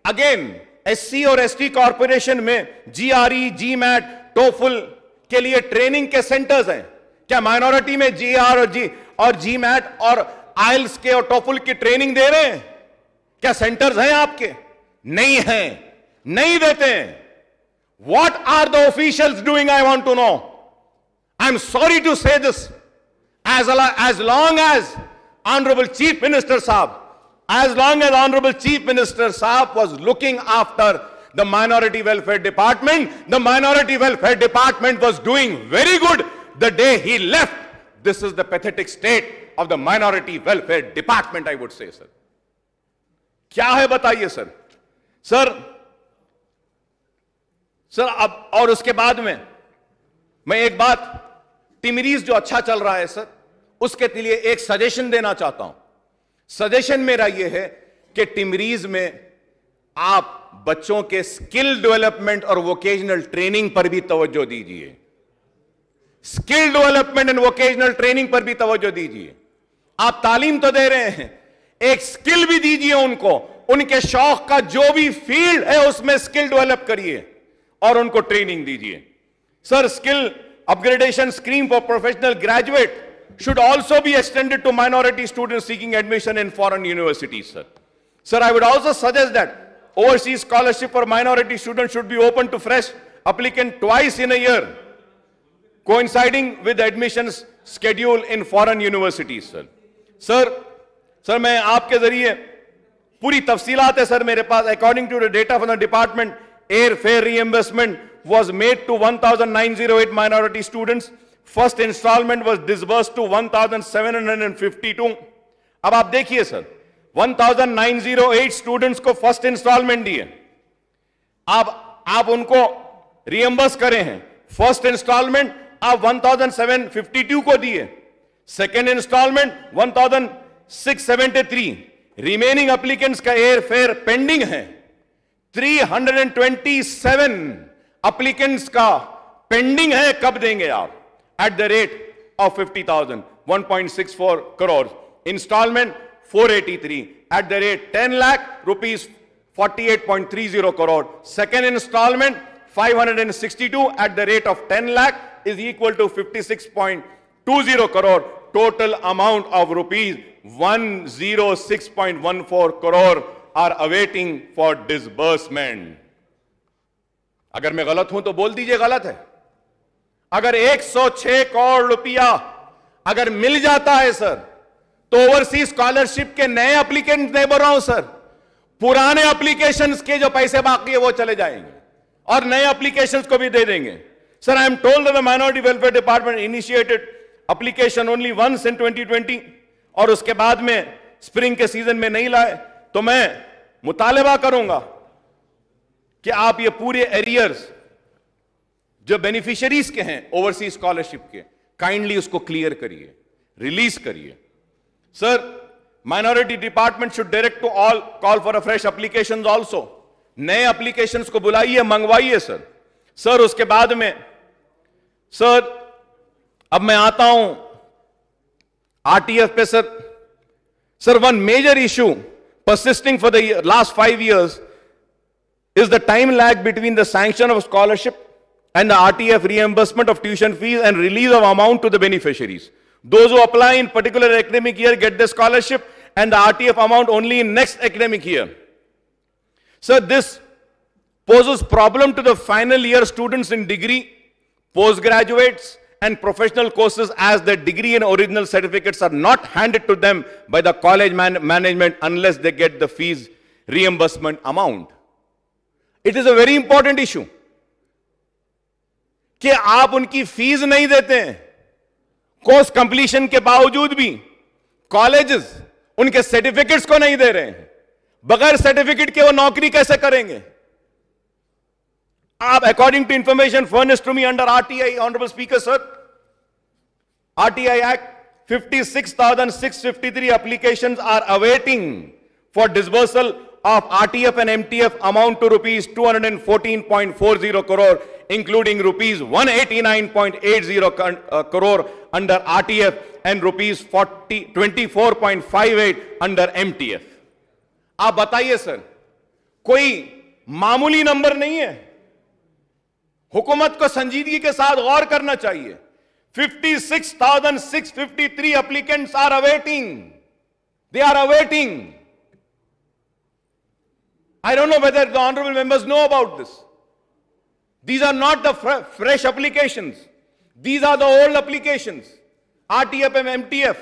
अगेन SC और ST कॉर्पोरेशन में GRE, GMAT, TOEFL के लिए ट्रेनिंग के सेंटर्स हैं. क्या माइनॉरिटी में GR और GMAT और IELTS के और TOEFL की ट्रेनिंग दे रहे हैं? क्या सेंटर्स हैं आपके? नहीं हैं, नहीं देते हैं. What are the officials doing? I want to know. I'm sorry to say this. As long as Honorable Chief Minister Saab, as long as Honorable Chief Minister Saab was looking after the Minority Welfare Department, the Minority Welfare Department was doing very good. The day he left, this is the pathetic state of the Minority Welfare Department, I would say, sir. क्या है बताइए sir. Sir अब और उसके बाद में मैं एक बात, टिमरीज जो अच्छा चल रहा है सर, उसके लिए एक सजेशन देना चाहता हूं. सजेशन मेरा यह है कि टिमरीज में आप बच्चों के स्किल डेवलपमेंट और वोकेशनल ट्रेनिंग पर भी तवज्जो दीजिए. Skill development and vocational training पर भी तवज्जो दीजिए. आप तालीम तो दे रहे हैं, एक स्किल भी दीजिए उनको. उनके शौक का जो भी फील्ड है उसमें स्किल डेवलप करिए और उनको ट्रेनिंग दीजिए. Sir, skill upgradation scheme for professional graduate should also be extended to minority students seeking admission in foreign universities, sir. Sir, I would also suggest that overseas scholarship for minority students should be open to fresh applicant twice in a year, coinciding with the admissions schedule in foreign universities, sir. Sir, मैं आपके जरिए पूरी तफसीलात है sir मेरे पास. According to the data from the department, air fare reimbursement was made to 1,908 minority students. First installment was disbursed to 1,752. अब आप देखिए सर, 1,908 स्टूडेंट्स को फर्स्ट इंस्टॉलमेंट दिए, आप उनको रियम्बर्स करे हैं. फर्स्ट इंस्टॉलमेंट आप 1,752 को दिए, सेकेंड इंस्टॉलमेंट 1,673. रिमेनिंग एप्लीकेंट्स का एयर फेयर पेंडिंग है. 327 एप्लीकेंट्स का पेंडिंग है. कब देंगे आप? At the rate of 50,000, 1.64 crore. Installment 483 at the rate 10 lakh rupees, 48.30 crore. Second installment 562 at the rate of 10 lakh is equal to 56.20 crore. Total amount of rupees 106.14 crore are awaiting for disbursement. अगर मैं गलत हूं तो बोल दीजिए गलत है. अगर 106 करोड़ रुपया अगर मिल जाता है सर, तो ओवरसीज स्कॉलरशिप के नए एप्लीकेंट नहीं बोल रहा हूं सर, पुराने एप्लीकेशंस के जो पैसे बाकी है वो चले जाएंगे और नए एप्लीकेशंस को भी दे देंगे. Sir, I am told the minority welfare department initiated application only once in 2020 और उसके बाद में स्प्रिंग के सीजन में नहीं लाए. तो मैं मुतालबा करूंगा कि आप ये पूरे एरियर्स जो बेनिफिशियरीज के हैं ओवरसीज स्कॉलरशिप के, काइंडली उसको क्लियर करिए, रिलीज करिए. Sir, minority department should direct to all call for a fresh applications also. नए applications को बुलाइए, मंगवाइए सर. सर, उसके बाद में सर अब मैं आता हूं आरटीएफ पे sir. Sir, one major issue persisting for the last 5 years is the time lag between the sanction of scholarship and the RTF reimbursement of tuition fees and release of amount to the beneficiaries. Those who apply in particular academic year get the scholarship and the RTF amount only in next academic year. Sir, this poses problem to the final year students in degree, postgraduates and professional courses as the degree and original certificates are not handed to them by the college management unless they get the fees reimbursement amount. It is a very important issue कि आप उनकी fees नहीं देते हैं. Course completion के बावजूद भी colleges उनके सर्टिफिकेट्स को नहीं दे रहे हैं. बगैर सर्टिफिकेट के वो नौकरी कैसे करेंगे? आप according to information furnished to me under RTI, honourable speaker sir, RTI act 56,653 applications are awaiting for disbursal of RTF and MTF amount to rupees 214.40 crore, including rupees 189.80 crore under RTF and rupees 24.58 under MTF. आप बताइए sir, कोई मामूली number नहीं है. हुकूमत को संजीदगी के साथ गौर करना चाहिए. 56,653 applicants are awaiting. They are awaiting. I don't know whether the honorable members know about this. These are not the fresh applications. These are the old applications. RTF and MTF.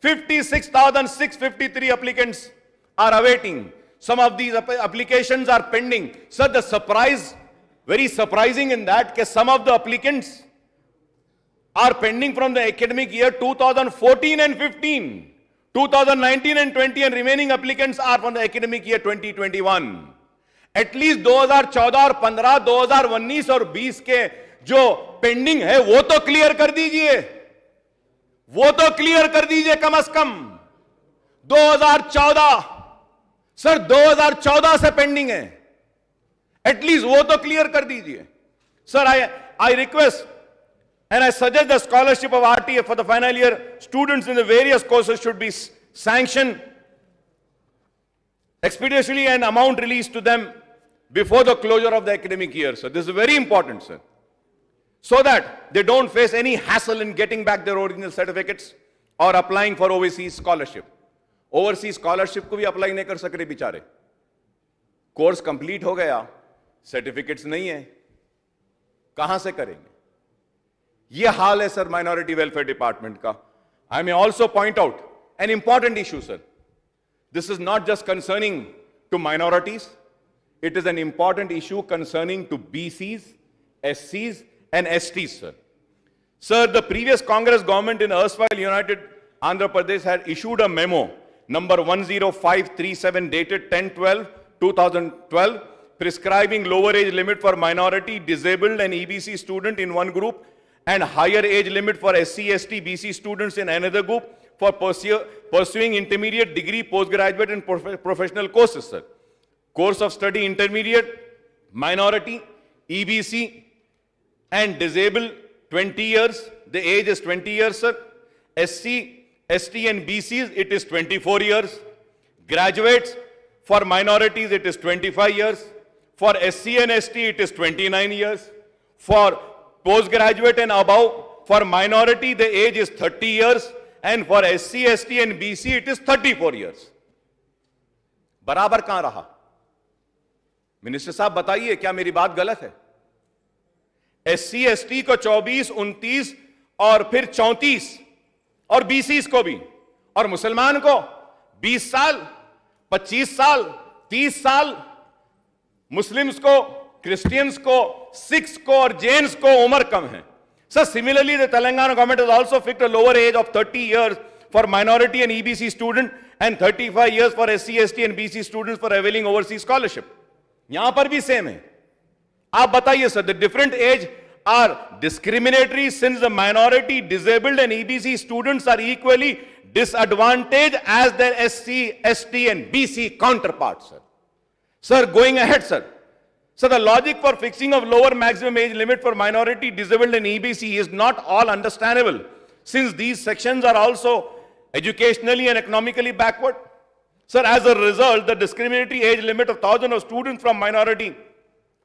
56,653 applicants are awaiting. Some of these applications are pending. Sir, the surprise, very surprising in that, that some of the applicants are pending from the academic year 2014 and 15. 2019 and 20 and remaining applicants are from the academic year 2021. At least 2014 और 15, 2019 और 20 के जो pending है वो तो clear कर दीजिए. वो तो क्लियर कर दीजिए कम से कम. 2014 सर, 2014 से पेंडिंग है. एटलीस्ट वो तो क्लियर कर दीजिए. Sir, I request and I suggest the scholarship of RTF for the final year students in the various courses should be sanctioned expeditiously and amount released to them before the closure of the academic year. So this is very important, sir, so that they don't face any hassle in getting back their original certificates or applying for overseas scholarship. Overseas scholarship को भी apply नहीं कर सक रहे बेचारे. Course complete हो गया, certificates नहीं है, कहां से करेंगे? यह हाल है सर माइनॉरिटी वेलफेयर डिपार्टमेंट का. I may also point out an important issue sir. This is not just concerning to minorities. It is an important issue concerning to BCs, SCs and STs, sir. Sir, the previous Congress government in erstwhile United Andhra Pradesh had issued a memo number 10537 dated 10/12/2012 prescribing lower age limit for minority, disabled and EBC student in one group and higher age limit for SC, ST, BC students in another group for pursuing intermediate degree, postgraduate and professional courses, sir. Course of study intermediate, minority, EBC and disabled 20 years. The age is 20 years, sir. SC, ST and BCs, it is 24 years. Graduates, for minorities, it is 25 years. For SC and ST, it is 29 years. For postgraduate and above, for minority, the age is 30 years. And for SC, ST and BC, it is 34 years. बराबर कहां रहा? Minister साहब बताइए, क्या मेरी बात गलत है? SC, ST को 24, 29 और फिर 34 और BCs को भी, और मुसलमान को 20 साल, 25 साल, 30 साल, मुस्लिम्स को, क्रिश्चियंस को, सिख्स को और जैन्स को उम्र कम है. So similarly, the Telangana government has also fixed a lower age of 30 years for minority and EBC student and 35 years for SC, ST and BC students for availing overseas scholarship. यहां पर भी same है. आप बताइए sir, the different age are discriminatory since the minority, disabled and EBC students are equally disadvantaged as their SC, ST and BC counterparts, sir. Sir, going ahead, sir. So the logic for fixing of lower maximum age limit for minority, disabled and EBC is not all understandable, since these sections are also educationally and economically backward. Sir, as a result, the discriminatory age limit of thousands of students from minority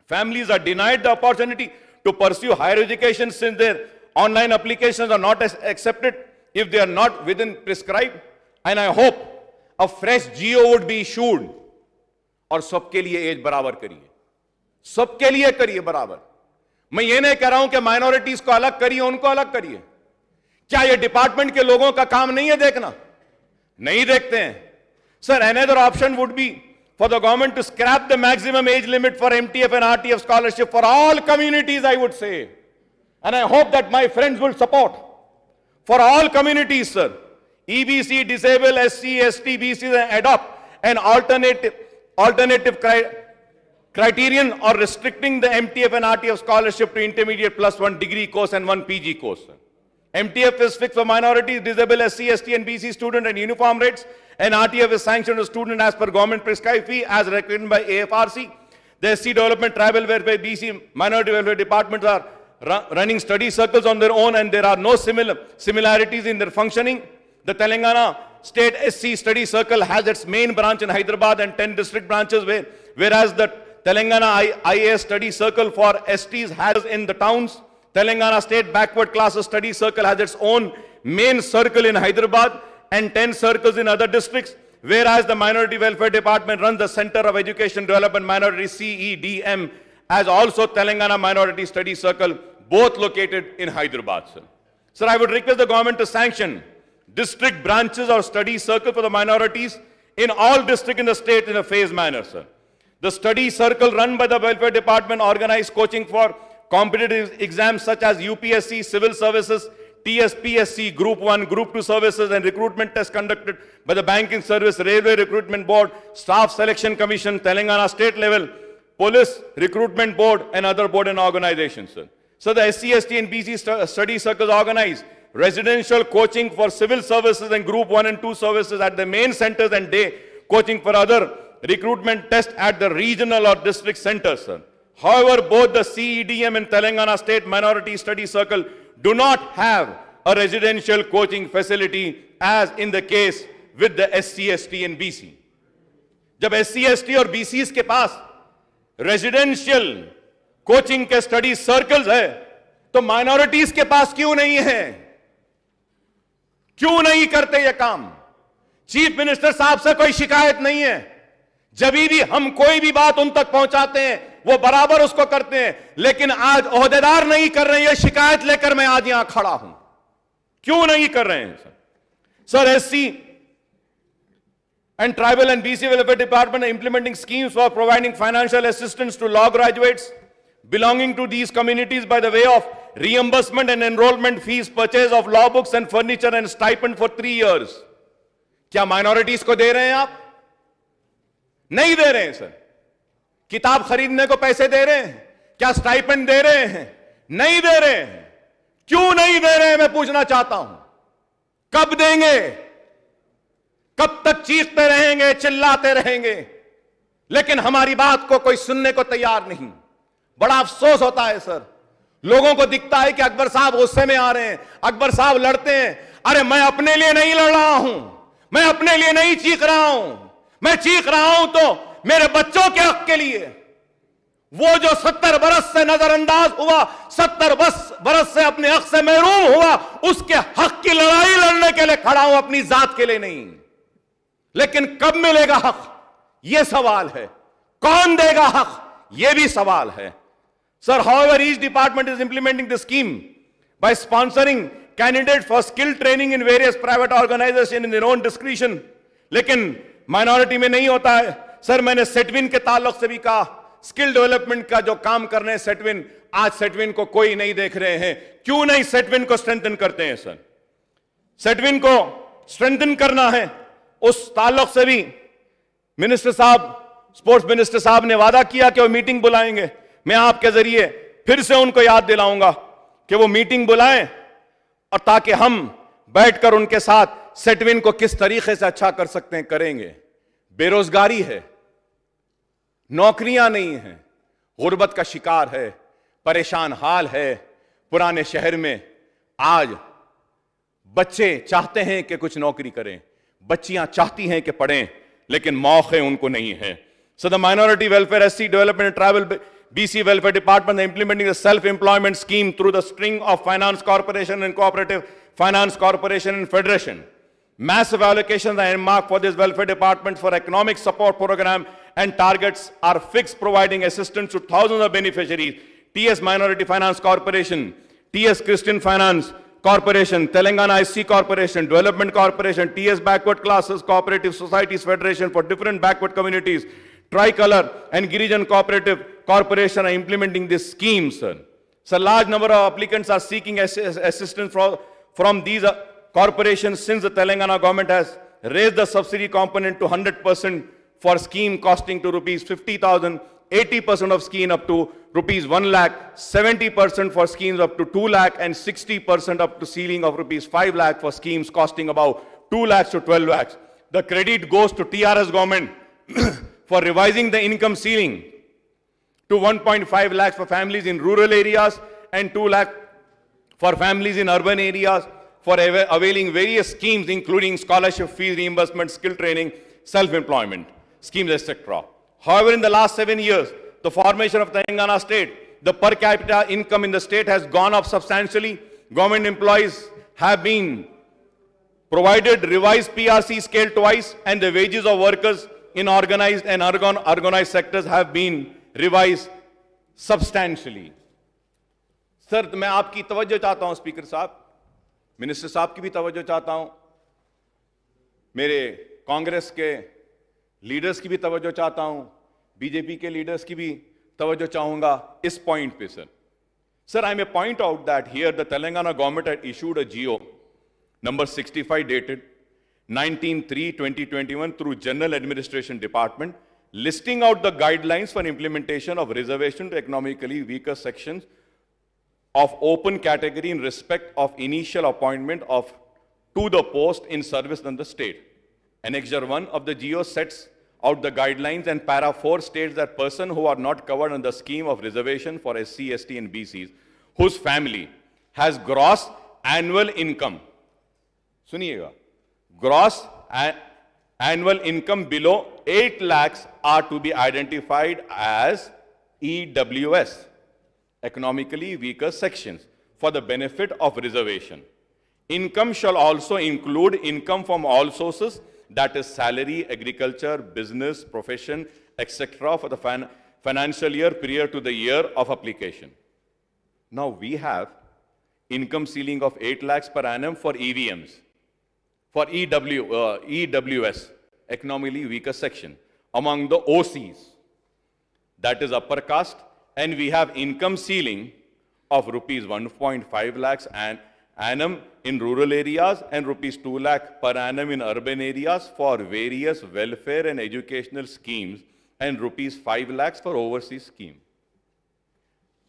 families are denied the opportunity to pursue higher education, since their online applications are not accepted if they are not within prescribed. And I hope a fresh GO would be issued और सबके लिए as बराबर करिए, सबके लिए करिए बराबर. मैं ये नहीं कह रहा हूं कि माइनॉरिटीज को अलग करिए, उनको अलग करिए. क्या ये डिपार्टमेंट के लोगों का काम नहीं है देखना? नहीं देखते हैं. Sir, another option would be for the government to scrap the maximum age limit for MTF and RTF scholarship for all communities, I would say. And I hope that my friends will support. For all communities, sir. EBC, disabled, SC, ST, BC, adopt an alternative criterion or restricting the MTF and RTF scholarship to intermediate +1 degree course and 1 PG course, sir. MTF is fixed for minorities, disabled, SC, ST and BC student at uniform rates, and RTF is sanctioned to student as per government prescribed fee as recommended by AFRC. The SC Development, Tribal Welfare, BC Minority Welfare Departments are running study circles on their own, and there are no similarities in their functioning. The Telangana State SC Study Circle has its main branch in Hyderabad and 10 district branches, whereas the Telangana IAS Study Circle for STs has in the towns. Telangana State Backward Classes Study Circle has its own main circle in Hyderabad and 10 circles in other districts, whereas the Minority Welfare Department runs the Center of Education Development Minority CEDM as also Telangana Minority Study Circle, both located in Hyderabad, sir. Sir, I would request the government to sanction district branches or study circle for the minorities in all districts in the state in a phased manner, sir. The study circle run by the Welfare Department organized coaching for competitive exams such as UPSC, Civil Services, TSPSC, Group 1, Group 2 services, and recruitment tests conducted by the Banking Service, Railway Recruitment Board, Staff Selection Commission, Telangana State level, Police Recruitment Board, and other board and organizations, sir. So the SC, ST, and BC study circles organize residential coaching for civil services and Group 1 and 2 services at the main centers and day coaching for other recruitment tests at the regional or district centers, sir. However, both the CEDM and Telangana State Minority Study Circle do not have a residential coaching facility as in the case with the SC, ST and BC. जब SC, ST और BCs के पास residential coaching के study circles है, तो minorities के पास क्यों नहीं है? क्यों नहीं करते ये काम? चीफ मिनिस्टर साहब से कोई शिकायत नहीं है. जब भी हम कोई भी बात उन तक पहुंचाते हैं, वो बराबर उसको करते हैं. लेकिन आज ओहदेदार नहीं कर रहे हैं. ये शिकायत लेकर मैं आज यहां खड़ा हूं. क्यों नहीं कर रहे हैं sir? Sir, SC and Tribal and BC Welfare Department are implementing schemes for providing financial assistance to law graduates, belonging to these communities by the way of reimbursement and enrollment fees, purchase of law books and furniture and stipend for 3 years. क्या minorities को दे रहे हैं आप? नहीं दे रहे हैं sir. किताब खरीदने को पैसे दे रहे हैं? क्या स्टाइपेंड दे रहे हैं? नहीं दे रहे हैं। क्यों नहीं दे रहे हैं मैं पूछना चाहता हूं। कब देंगे? कब तक चीखते रहेंगे, चिल्लाते रहेंगे, लेकिन हमारी बात को कोई सुनने को तैयार नहीं। बड़ा अफसोस होता है सर, लोगों को दिखता है कि अकबर साहब गुस्से में आ रहे हैं, अकबर साहब लड़ते हैं। अरे मैं अपने लिए नहीं लड़ रहा हूं, मैं अपने लिए नहीं चीख रहा हूं, मैं चीख रहा हूं तो मेरे बच्चों के हक के लिए। वो जो 70 बरस से नजरअंदाज हुआ, 70 बरस से अपने हक से महरूम हुआ, उसके हक की लड़ाई लड़ने के लिए खड़ा हूं, अपनी जात के लिए नहीं। लेकिन कब मिलेगा हक, यह सवाल है। कौन देगा हक, यह भी सवाल है। Sir, however, each department is implementing the scheme by sponsoring candidates for skill training in various private organizations in their own discretion. लेकिन माइनॉरिटी में नहीं होता है। सर, मैंने सेटविन के ताल्लुक से भी कहा, स्किल डेवलपमेंट का जो काम कर रहे हैं सेटविन, आज सेटविन को कोई नहीं देख रहे हैं। क्यों नहीं सेटविन को स्ट्रेंथन करते हैं सर? सेटविन को स्ट्रेंथन करना है, उस ताल्लुक से भी मिनिस्टर साहब, स्पोर्ट्स मिनिस्टर साहब ने वादा किया कि वो मीटिंग बुलाएंगे। मैं आपके जरिए फिर से उनको याद दिलाऊंगा कि वो मीटिंग बुलाएं, और ताकि हम बैठकर उनके साथ सेटविन को किस तरीके से अच्छा कर सकते हैं करेंगे। बेरोजगारी है, नौकरियां नहीं हैं, गुर्बत का शिकार है, परेशान हाल है पुराने शहर में। आज बच्चे चाहते हैं कि कुछ नौकरी करें, बच्चियां चाहती हैं कि पढ़ें, लेकिन मौके उनको नहीं है। So the Minority Welfare, SC Development and Tribal BC Welfare Department are implementing a self-employment scheme through the string of Finance Corporation and Cooperative Finance Corporation and Federation. Massive allocations are earmarked for this welfare department for economic support program, and targets are fixed, providing assistance to thousands of beneficiaries. TS Minority Finance Corporation, TS Christian Finance Corporation, Telangana SC Corporation, Development Corporation, TS Backward Classes Cooperative Societies Federation for different backward communities, Tricolor and Girijan Cooperative Corporation are implementing this scheme, sir. So, large number of applicants are seeking assistance from these corporations, since the Telangana government has raised the subsidy component to 100% for scheme costing to rupees 50,000, 80% of scheme up to rupees 1 lakh, 70% for schemes up to 2 lakh, and 60% up to ceiling of rupees 5 lakh for schemes costing about 2 lakhs to 12 lakhs. The credit goes to TRS government for revising the income ceiling to 1.5 lakhs for families in rural areas and 2 lakh for families in urban areas for availing various schemes, including scholarship fees, reimbursement, skill training, self-employment schemes, etc. However, in the last 7 years, the formation of Telangana state, the per capita income in the state has gone up substantially. Government employees have been provided revised PRC scale twice, and the wages of workers in organized and unorganized sectors have been revised substantially. Sir, मैं आपकी तवज्जो चाहता हूं speaker साहब, minister साहब की भी तवज्जो चाहता हूं, मेरे कांग्रेस के लीडर्स की भी तवज्जो चाहता हूं, बीजेपी के लीडर्स की भी तवज्जो चाहूंगा इस पॉइंट पे sir. Sir, I may point out that here the Telangana government had issued a GO number 65 dated 19/3/2021 through General Administration Department, listing out the guidelines for implementation of reservation to economically weaker sections of open category in respect of initial appointment of to the post in service in the state. Annexure 1 of the GO sets out the guidelines, and para 4 states that persons who are not covered under the scheme of reservation for SC, ST and BCs whose family has gross annual income, suniega, gross annual income below 8 lakhs are to be identified as EWS, economically weaker sections, for the benefit of reservation. Income shall also include income from all sources, that is salary, agriculture, business, profession, etc. for the financial year prior to the year of application. Now we have income ceiling of 8 lakhs per annum for EVMs, for EWS, economically weaker section, among the OCs, that is upper caste and we have income ceiling of rupees 1.5 lakhs and annum in rural areas and rupees 2 lakh per annum in urban areas for various welfare and educational schemes and rupees 5 lakhs for overseas scheme.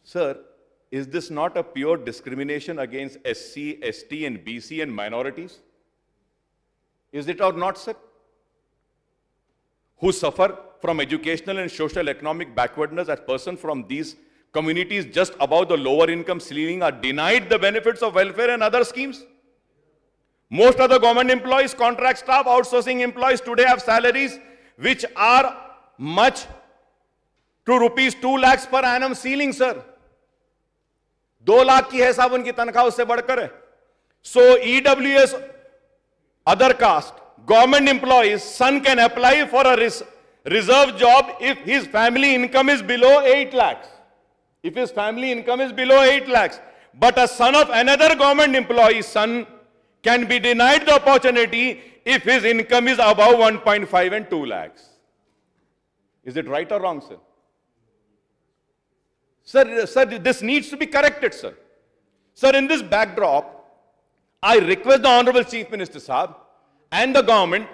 Sir, is this not a pure discrimination against SC, ST and BC and minorities? Is it or not, sir? Who suffer from educational and social economic backwardness as persons from these communities just above the lower income ceiling are denied the benefits of welfare and other schemes? Most of the government employees, contract staff, outsourcing employees today have salaries which are much to rupees 2 lakhs per annum ceiling, sir. 2 lakh की है साहब उनकी तनख्वाह, उससे बढ़कर है. So EWS, other caste, government employees, son can apply for a reserve job if his family income is below 8 lakhs. If his family income is below 8 lakhs. But a son of another government employee's son can be denied the opportunity if his income is above 1.5 and 2 lakhs. Is it right or wrong, sir? Sir, this needs to be corrected, sir. Sir, in this backdrop, I request the Honorable Chief Minister Sahab and the government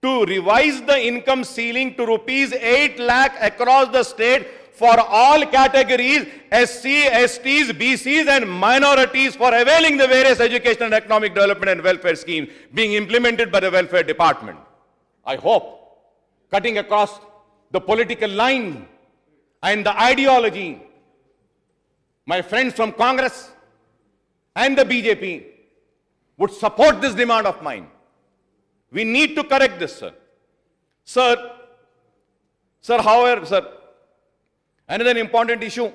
to revise the income ceiling to rupees 8 lakh across the state for all categories, SC, STs, BCs and minorities for availing the various educational and economic development and welfare schemes being implemented by the welfare department. I hope, cutting across the political line and the ideology, my friends from Congress and the BJP would support this demand of mine. We need to correct this, sir. However, sir, another important issue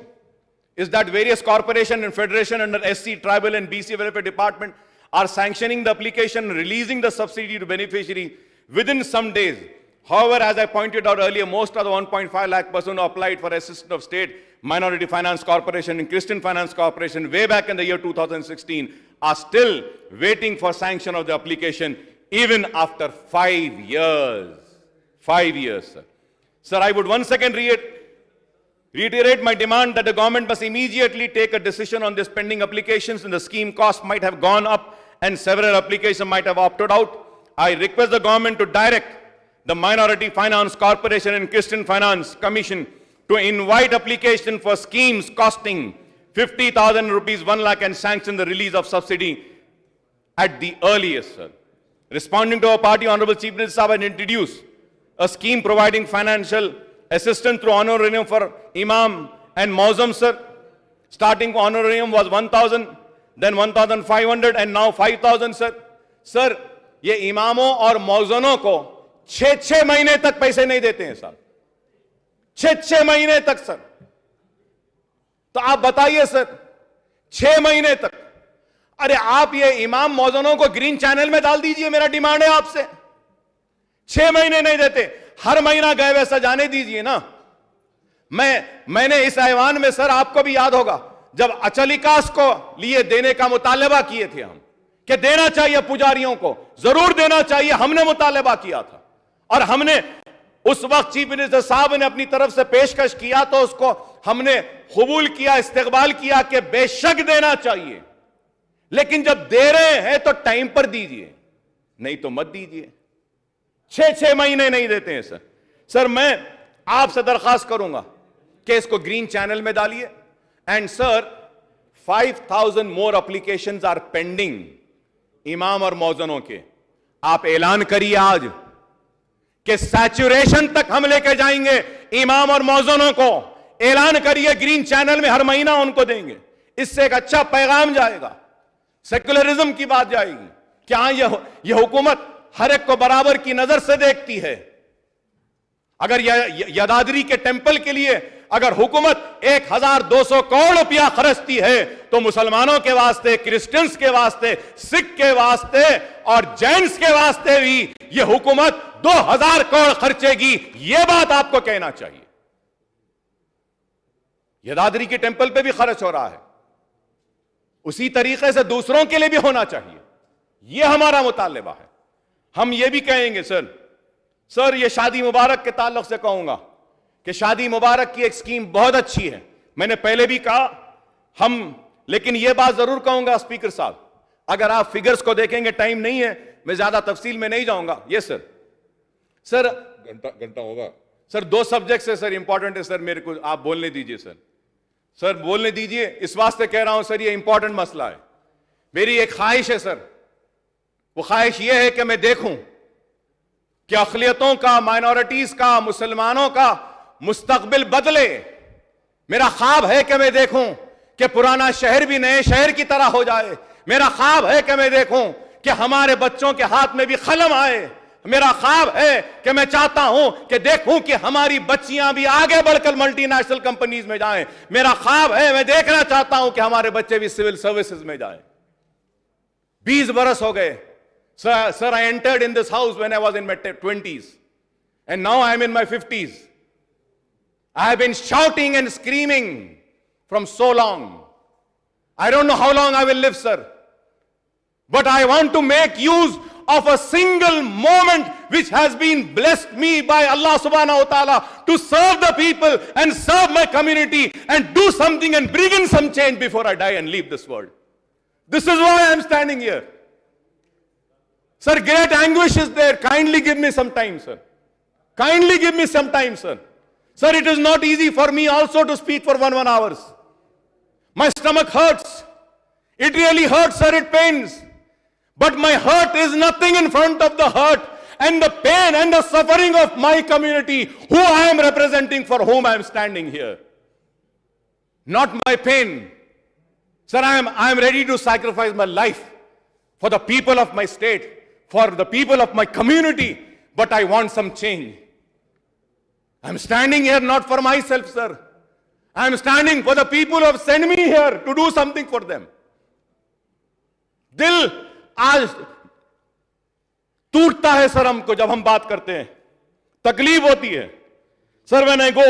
is that various corporations and federation under SC, tribal and BC welfare department are sanctioning the application and releasing the subsidy to beneficiary within some days. However, as I pointed out earlier, most of the 1.5 lakh persons who applied for Assistant of State, Minority Finance Corporation and Christian Finance Corporation way back in the year 2016 are still waiting for sanction of the application even after 5 years. 5 years, sir. Sir, I would once again reiterate my demand that the government must immediately take a decision on these pending applications, and the scheme cost might have gone up and several applications might have opted out. I request the government to direct the Minority Finance Corporation and Christian Finance Commission to invite application for schemes costing 50,000 rupees, 1 lakh and sanction the release of subsidy at the earliest, sir. Responding to our party, Honorable Chief Minister Sahab had introduced a scheme providing financial assistance through honorarium for Imam and Mauzam, sir. Starting honorarium was 1,000, then 1,500 and now 5,000, sir. Sir, ये इमामों और मौजनों को 6-6 महीने तक पैसे नहीं देते हैं साहब. 6-6 महीने तक, सर. तो आप बताइए सर, 6 महीने तक. अरे आप ये इमाम मौजनों को ग्रीन चैनल में डाल दीजिए, मेरा डिमांड है आपसे. 6 महीने नहीं देते, हर महीना गए वैसा जाने दीजिए ना. मैंने इस ऐवान में, सर आपको भी याद होगा, जब अचलिकास को लिए देने का मुतालबा किए थे हम, कि देना चाहिए पुजारियों को, जरूर देना चाहिए, हमने मुतालबा किया था. और हमने उस वक्त चीफ मिनिस्टर साहब ने अपनी तरफ से पेशकश किया तो उसको हमने कबूल किया, इस्तेकबाल किया कि बेशक देना चाहिए. लेकिन जब दे रहे हैं तो टाइम पर दीजिए, नहीं तो मत दीजिए. 6-6 महीने नहीं देते हैं, सर. सर, मैं आपसे दरखास्त करूंगा कि इसको ग्रीन चैनल में डालिए. And sir, 5,000 more applications are pending इमाम और मौजनों के. आप ऐलान करिए आज कि सैचुरेशन तक हम लेके जाएंगे इमाम और मौजनों को. ऐलान करिए, ग्रीन चैनल में हर महीना उनको देंगे. इससे एक अच्छा पैगाम जाएगा, सेक्युलरिज्म की बात जाएगी कि हां, यह हुकूमत हर एक को बराबर की नजर से देखती है. अगर यदाद्री के टेंपल के लिए अगर हुकूमत 1,200 करोड़ रुपया खर्चती है, तो मुसलमानों के वास्ते, क्रिश्चियंस के वास्ते, सिख के वास्ते और जैन्स के वास्ते भी यह हुकूमत 2,000 करोड़ खर्चेगी. यह बात आपको कहना चाहिए. यदाद्री के टेंपल पे भी खर्च हो रहा है, उसी तरीके से दूसरों के लिए भी होना चाहिए. यह हमारा मुतालबा है. हम यह भी कहेंगे सर, यह शादी मुबारक के ताल्लुक से कहूंगा कि शादी मुबारक की एक स्कीम बहुत अच्छी है, मैंने पहले भी कहा लेकिन यह बात जरूर कहूंगा स्पीकर साहब, अगर आप फिगर्स को देखेंगे, टाइम नहीं है, मैं ज्यादा तफसील में नहीं जाऊंगा। Yes sir. सर घंटा होगा सर, 2 सब्जेक्ट है सर, इंपॉर्टेंट है सर, मेरे को आप बोलने दीजिए सर। सर बोलने दीजिए, इस वास्ते कह रहा हूं सर, ये इंपॉर्टेंट मसला है। मेरी एक ख्वाहिश है सर, वो ख्वाहिश ये है कि मैं देखूं कि अक़लियतों का, माइनॉरिटीज का, मुसलमानों का मुस्तकबिल बदले। मेरा ख्वाब है कि मैं देखूं कि पुराना शहर भी नए शहर की तरह हो जाए। मेरा ख्वाब है कि मैं देखूं कि हमारे बच्चों के हाथ में भी कलम आए। मेरा ख्वाब है कि मैं चाहता हूं कि देखूं कि हमारी बच्चियां भी आगे बढ़कर मल्टीनेशनल कंपनीज में जाएं। मेरा ख्वाब है, मैं देखना चाहता हूं कि हमारे बच्चे भी सिविल सर्विसेज में जाएं। 20 बरस हो गए sir, I entered in this house when I was in my 20s and now I am in my 50s. I have been shouting and screaming from so long. I don't know how long I will live, sir, but I want to make use of a single moment which has been blessed me by Allah subhanahu wa ta'ala to serve the people and serve my community and do something and bring in some change before I die and leave this world. This is why I am standing here. Sir, great anguish is there. Kindly give me some time, sir. Kindly give me some time, sir. Sir, it is not easy for me also to speak for 1 hour. My stomach hurts. It really hurts, sir. It pains. But my hurt is nothing in front of the hurt and the pain and the suffering of my community, who I am representing, for whom I am standing here. Not my pain. Sir, I am ready to sacrifice my life for the people of my state, for the people of my community, but I want some change. I'm standing here not for myself, sir. I'm standing for the people who have sent me here to do something for them. दिल आज टूटता है sir हमको जब हम बात करते हैं, तकलीफ होती है sir. when I go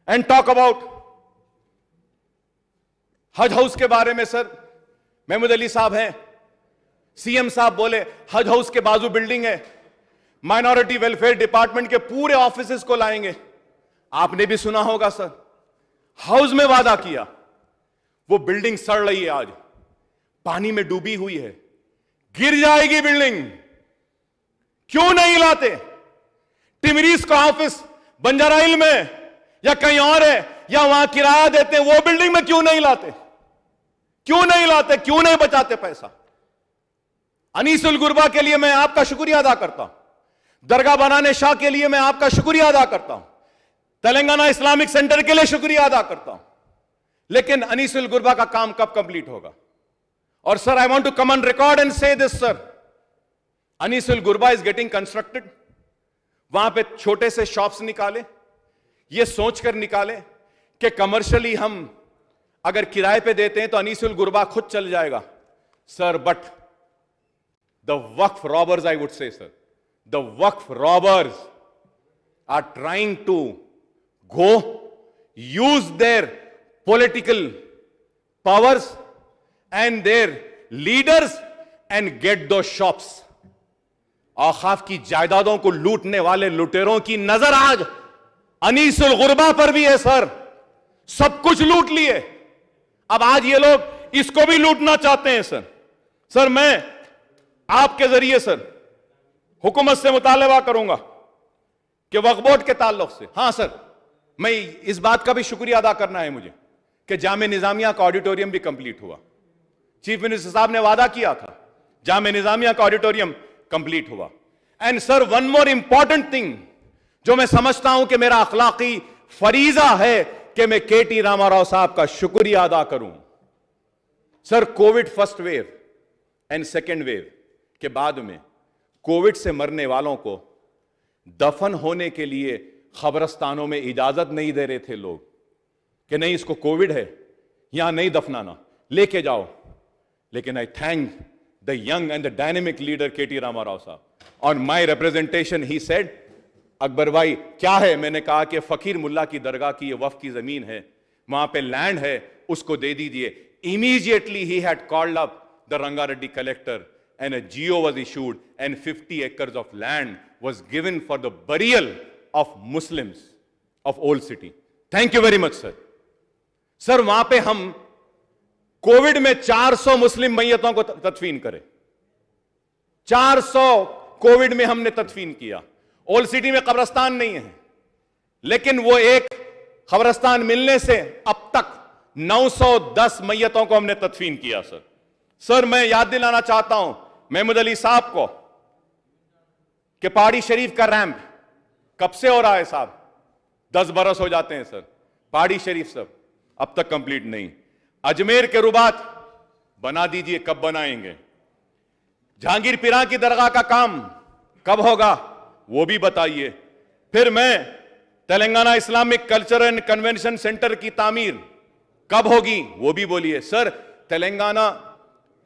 and talk about हज हाउस के बारे में, सर महमूद अली साहब हैं, सीएम साहब बोले हज हाउस के बाजू बिल्डिंग है, माइनॉरिटी वेलफेयर डिपार्टमेंट के पूरे ऑफिसेस को लाएंगे। आपने भी सुना होगा सर, हाउस में वादा किया, वो बिल्डिंग सड़ रही है, आज पानी में डूबी हुई है, गिर जाएगी बिल्डिंग। क्यों नहीं लाते? टिमरीज का ऑफिस बंजाराइल में या कहीं और है, या वहां किराया देते हैं, वो बिल्डिंग में क्यों नहीं लाते? क्यों नहीं लाते? क्यों नहीं बचाते पैसा? अनीसुल गुरबा के लिए मैं आपका शुक्रिया अदा करता हूं, दरगाह बनाने शाह के लिए मैं आपका शुक्रिया अदा करता हूं, तेलंगाना इस्लामिक सेंटर के लिए शुक्रिया अदा करता हूं, लेकिन अनीसुल गुरबा का काम कब कंप्लीट होगा? और sir, I want to come on record and say this sir, Anisul Ghurba is getting constructed. वहां पे छोटे से शॉप्स निकाले, ये सोचकर निकाले कि कमर्शियली हम अगर किराए पे देते हैं तो अनीसुल गुरबा खुद चल जाएगा sir. But the Waqf robbers, I would say sir, the Waqf robbers are trying to go use their political powers and their leaders and get those shops. औकाफ की जायदादों को लूटने वाले लुटेरों की नजर आज अनीसुल गुरबा पर भी है सर। सब कुछ लूट लिए, अब आज ये लोग इसको भी लूटना चाहते हैं सर। सर, मैं आपके जरिए सर हुकूमत से मुतालबा करूंगा कि वक्फ बोर्ड के ताल्लुक से, हां सर, मैं इस बात का भी शुक्रिया अदा करना है मुझे कि जामे निजामिया का ऑडिटोरियम भी कंप्लीट हुआ। चीफ मिनिस्टर साहब ने वादा किया था, जामे निजामिया का ऑडिटोरियम कंप्लीट हुआ। And sir, one more important thing जो मैं समझता हूं कि मेरा अखलाकी फरीजा है कि मैं केटी रामाराव साहब का शुक्रिया अदा करूं। Sir, Covid first wave and second wave के बाद में कोविड से मरने वालों को दफन होने के लिए खबरस्तानों में इजाजत नहीं दे रहे थे लोग कि नहीं, इसको कोविड है, यहां नहीं दफनाना, लेके जाओ। लेकिन I thank the young and the dynamic leader KT Rama Rao साहब। On my representation he said, Akbar भाई क्या है? मैंने कहा कि फकीर मुल्ला की दरगाह की ये वक्फ की जमीन है, वहां पे लैंड है, उसको दे दीजिए। Immediately he had called up the Rangareddy collector and a GO was issued and 50 acres of land was given for the burial of Muslims of old city. Thank you very much sir. Sir वहां पे हम Covid में 400 मुस्लिम मैयतों को तदफीन करें, 400 Covid में हमने तदफीन किया। Old city में कब्रिस्तान नहीं है, लेकिन वो एक कब्रिस्तान मिलने से अब तक 910 मैयतों को हमने तदफीन किया सर। सर मैं याद दिलाना चाहता हूं महमूद अली साहब को कि पहाड़ी शरीफ का रैंप कब से हो रहा है साहब, 10 बरस हो जाते हैं सर। पहाड़ी शरीफ सब अब तक कंप्लीट नहीं। अजमेर के रुबात बना दीजिए, कब बनाएंगे? जहांगीर पीरा की दरगाह का काम कब होगा वो भी बताइए। फिर मैं Telangana Islamic culture and convention centre की तामीर कब होगी वो भी बोलिए। सर तेलंगाना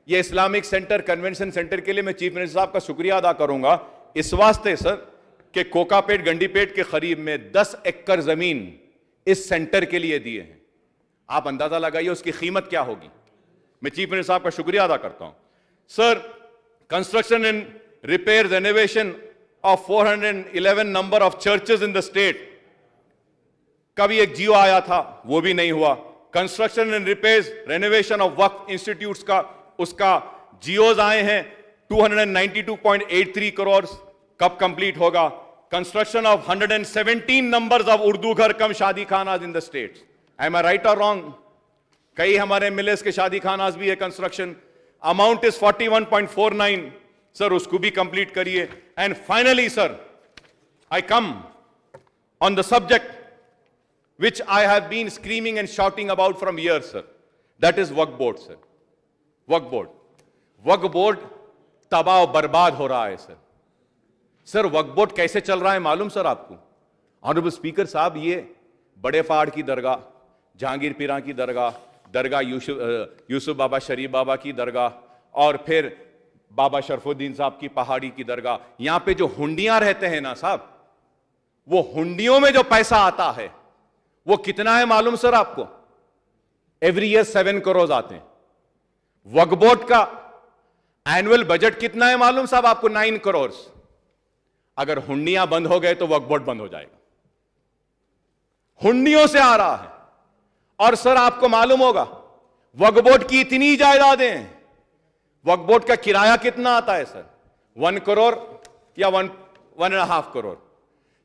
ये इस्लामिक सेंटर कन्वेंशन सेंटर के लिए मैं चीफ मिनिस्टर साहब का शुक्रिया अदा करूंगा इस वास्ते सर कि कोकापेट गंडीपेट के करीब में 10 एकड़ जमीन इस सेंटर के लिए दिए हैं। आप अंदाजा लगाइए उसकी कीमत क्या होगी। मैं चीफ मिनिस्टर साहब का शुक्रिया अदा करता हूं। Sir construction and repair renovation of 411 number of churches in the state का भी एक जियो आया था, वो भी नहीं हुआ। Construction and repairs renovation of Waqf institutes का उसका जियोज आए हैं 292.83 करोड़, कब कंप्लीट होगा? Construction of 117 numbers of Urdu Ghar cum Shaadi Khanas in the states. Am I right और रॉन्ग? कई हमारे मिलेस के शादी खानाज भी है कंस्ट्रक्शन। Amount is 41.49। सर उसको भी कंप्लीट करिए। And finally sir I come on the subject which I have been screaming and shouting about from years, sir. That is Waqf board, sir. Waqf board, Waqf board तबाह और बर्बाद हो रहा है sir. Sir वक्फ board कैसे चल रहा है मालूम सर आपको? ऑनरेबल स्पीकर साहब, ये बड़े पहाड़ की दरगाह, जहांगीर पीरा की दरगाह, दरगाह यूसुफ बाबा शरीफ बाबा की दरगाह, और फिर बाबा शरफुद्दीन साहब की पहाड़ी की दरगाह, यहां पे जो हुंडियां रहते हैं ना साहब, वो हुंडियों में जो पैसा आता है वो कितना है मालूम सर आपको? एवरी ईयर 7 करोड़ आते हैं। वक्फ बोर्ड का एनुअल बजट कितना है मालूम साहब आपको? 9 करोड़। अगर हुंडियां बंद हो गए तो वक्फ बोर्ड बंद हो जाएगा। हुंडियों से आ रहा है। और सर आपको मालूम होगा वक्फ बोर्ड की इतनी जायदादें हैं, वक्फ बोर्ड का किराया कितना आता है सर? 1 करोड़ या 1.5 करोड़।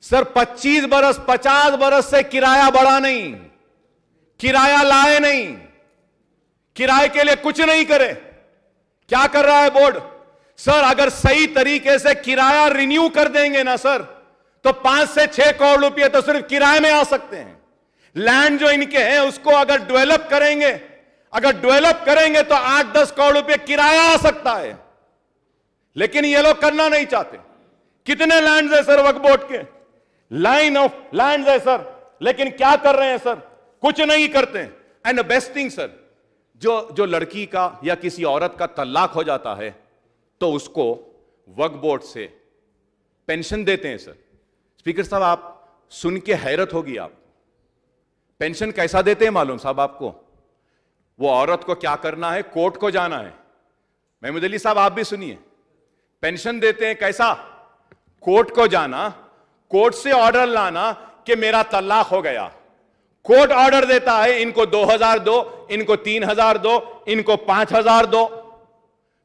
सर 25 बरस 50 बरस से किराया बढ़ा नहीं, किराया लाए नहीं, किराए के लिए कुछ नहीं करे। क्या कर रहा है बोर्ड? सर अगर सही तरीके से किराया रिन्यू कर देंगे ना सर, तो 5 से 6 करोड़ रुपए तो सिर्फ किराए में आ सकते हैं। लैंड जो इनके हैं उसको अगर डेवलप करेंगे, तो 8-10 करोड़ रुपए किराया आ सकता है। लेकिन ये लोग करना नहीं चाहते। कितने लैंड है सर वक्फ बोर्ड के? लाइन ऑफ लैंड है सर, लेकिन क्या कर रहे हैं सर? कुछ नहीं करते। एंड बेस्ट थिंग सर, जो लड़की का या किसी औरत का तलाक हो जाता है तो उसको वक्फ बोर्ड से पेंशन देते हैं सर। स्पीकर साहब आप सुन के हैरत होगी आप, पेंशन कैसा देते हैं मालूम साहब आपको? वो औरत को क्या करना है? कोर्ट को जाना है। महमूद अली साहब आप भी सुनिए, पेंशन देते हैं कैसा? कोर्ट को जाना, कोर्ट से ऑर्डर लाना कि मेरा तलाक हो गया। कोर्ट ऑर्डर देता है इनको 2000 दो, इनको 3000 दो, इनको 5000 दो,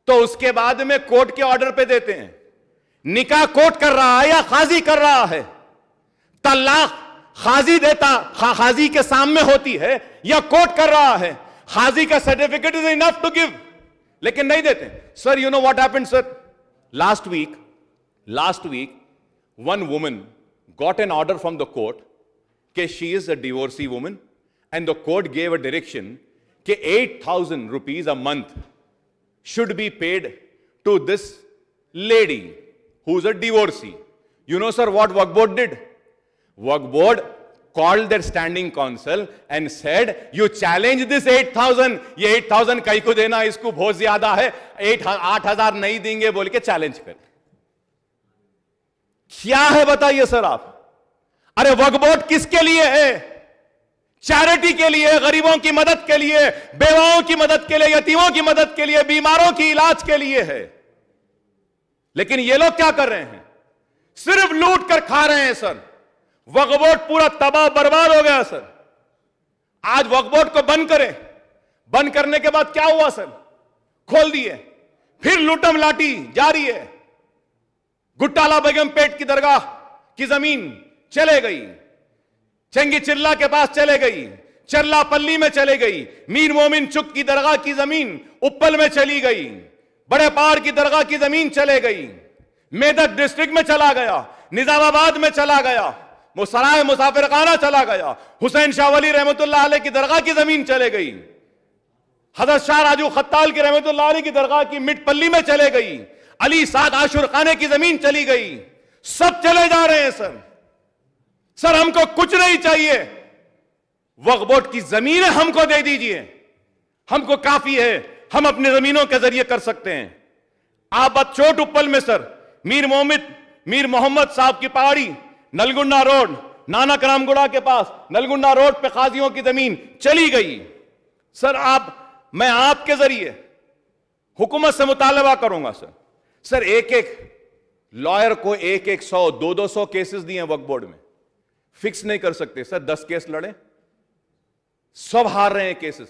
तो उसके बाद में कोर्ट के ऑर्डर पे देते हैं। निकाह कोर्ट कर रहा है या काजी कर रहा है? तलाक काजी देता, काजी के सामने होती है या कोर्ट कर रहा है? काजी का certificate is enough to give, लेकिन नहीं देते। Sir you know what happened sir? Last week one woman got an order from the court that she is a divorcee woman, and the court gave a direction that 8,000 rupees a month should be paid to this lady who's a divorcee. You know sir what Waqf Board did? Waqf Board called their standing council and said you challenge this 8,000, ये 8,000 कई को देना, इसको बहुत ज्यादा है, 8,000 नहीं देंगे बोल के चैलेंज कर। क्या है बताइए सर आप? अरे वक्फ बोर्ड किसके लिए है? चैरिटी के लिए, गरीबों की मदद के लिए, बेवाओं की मदद के लिए, यतीमों की मदद के लिए, बीमारों की इलाज के लिए है। लेकिन ये लोग क्या कर रहे हैं? सिर्फ लूट कर खा रहे हैं सर। वक्फ बोर्ड पूरा तबाह बर्बाद हो गया सर। आज वक्फ बोर्ड को बंद करें, बंद करने के बाद क्या हुआ सर? खोल दिए, फिर लूटम लाठी जारी है। गुट्टाला बेगम पेट की दरगाह की जमीन चले गई, चंगी चिल्ला के पास चले गई, चरलापल्ली में चले गई, मीर मोमिन चुक की दरगाह की जमीन उप्पल में चली गई, बड़े पहाड़ की दरगाह की जमीन चले गई, मेदक डिस्ट्रिक्ट में चला गया, निजामाबाद में चला गया, मुसराय मुसाफिरखाना चला गया, हुसैन शाह वली रहमतुल्लाह अलैह की दरगाह की जमीन चले गई, हजरत शाह राजू खत्ताल की रहमतुल्लाह अलैह की दरगाह की मिटपल्ली में चले गई, अली साद आशुर खाने की जमीन चली गई। सब चले जा रहे हैं सर। सर हमको कुछ नहीं चाहिए, वक्फ बोर्ड की जमीनें हमको दे दीजिए, हमको काफी है, हम अपनी जमीनों के जरिए कर सकते हैं। आप चोट उप्पल में सर मीर मोहम्मद साहब की पहाड़ी, नलगुंडा रोड, नानक रामगुड़ा के पास नलगुंडा रोड पे काजियों की जमीन चली गई। सर मैं आपके जरिए हुकूमत से मुतालबा करूंगा सर एक एक लॉयर को 100, 200 केसेस दिए वक्फ बोर्ड में, फिक्स नहीं कर सकते सर। 10 केस लड़े, सब हार रहे हैं, केसेस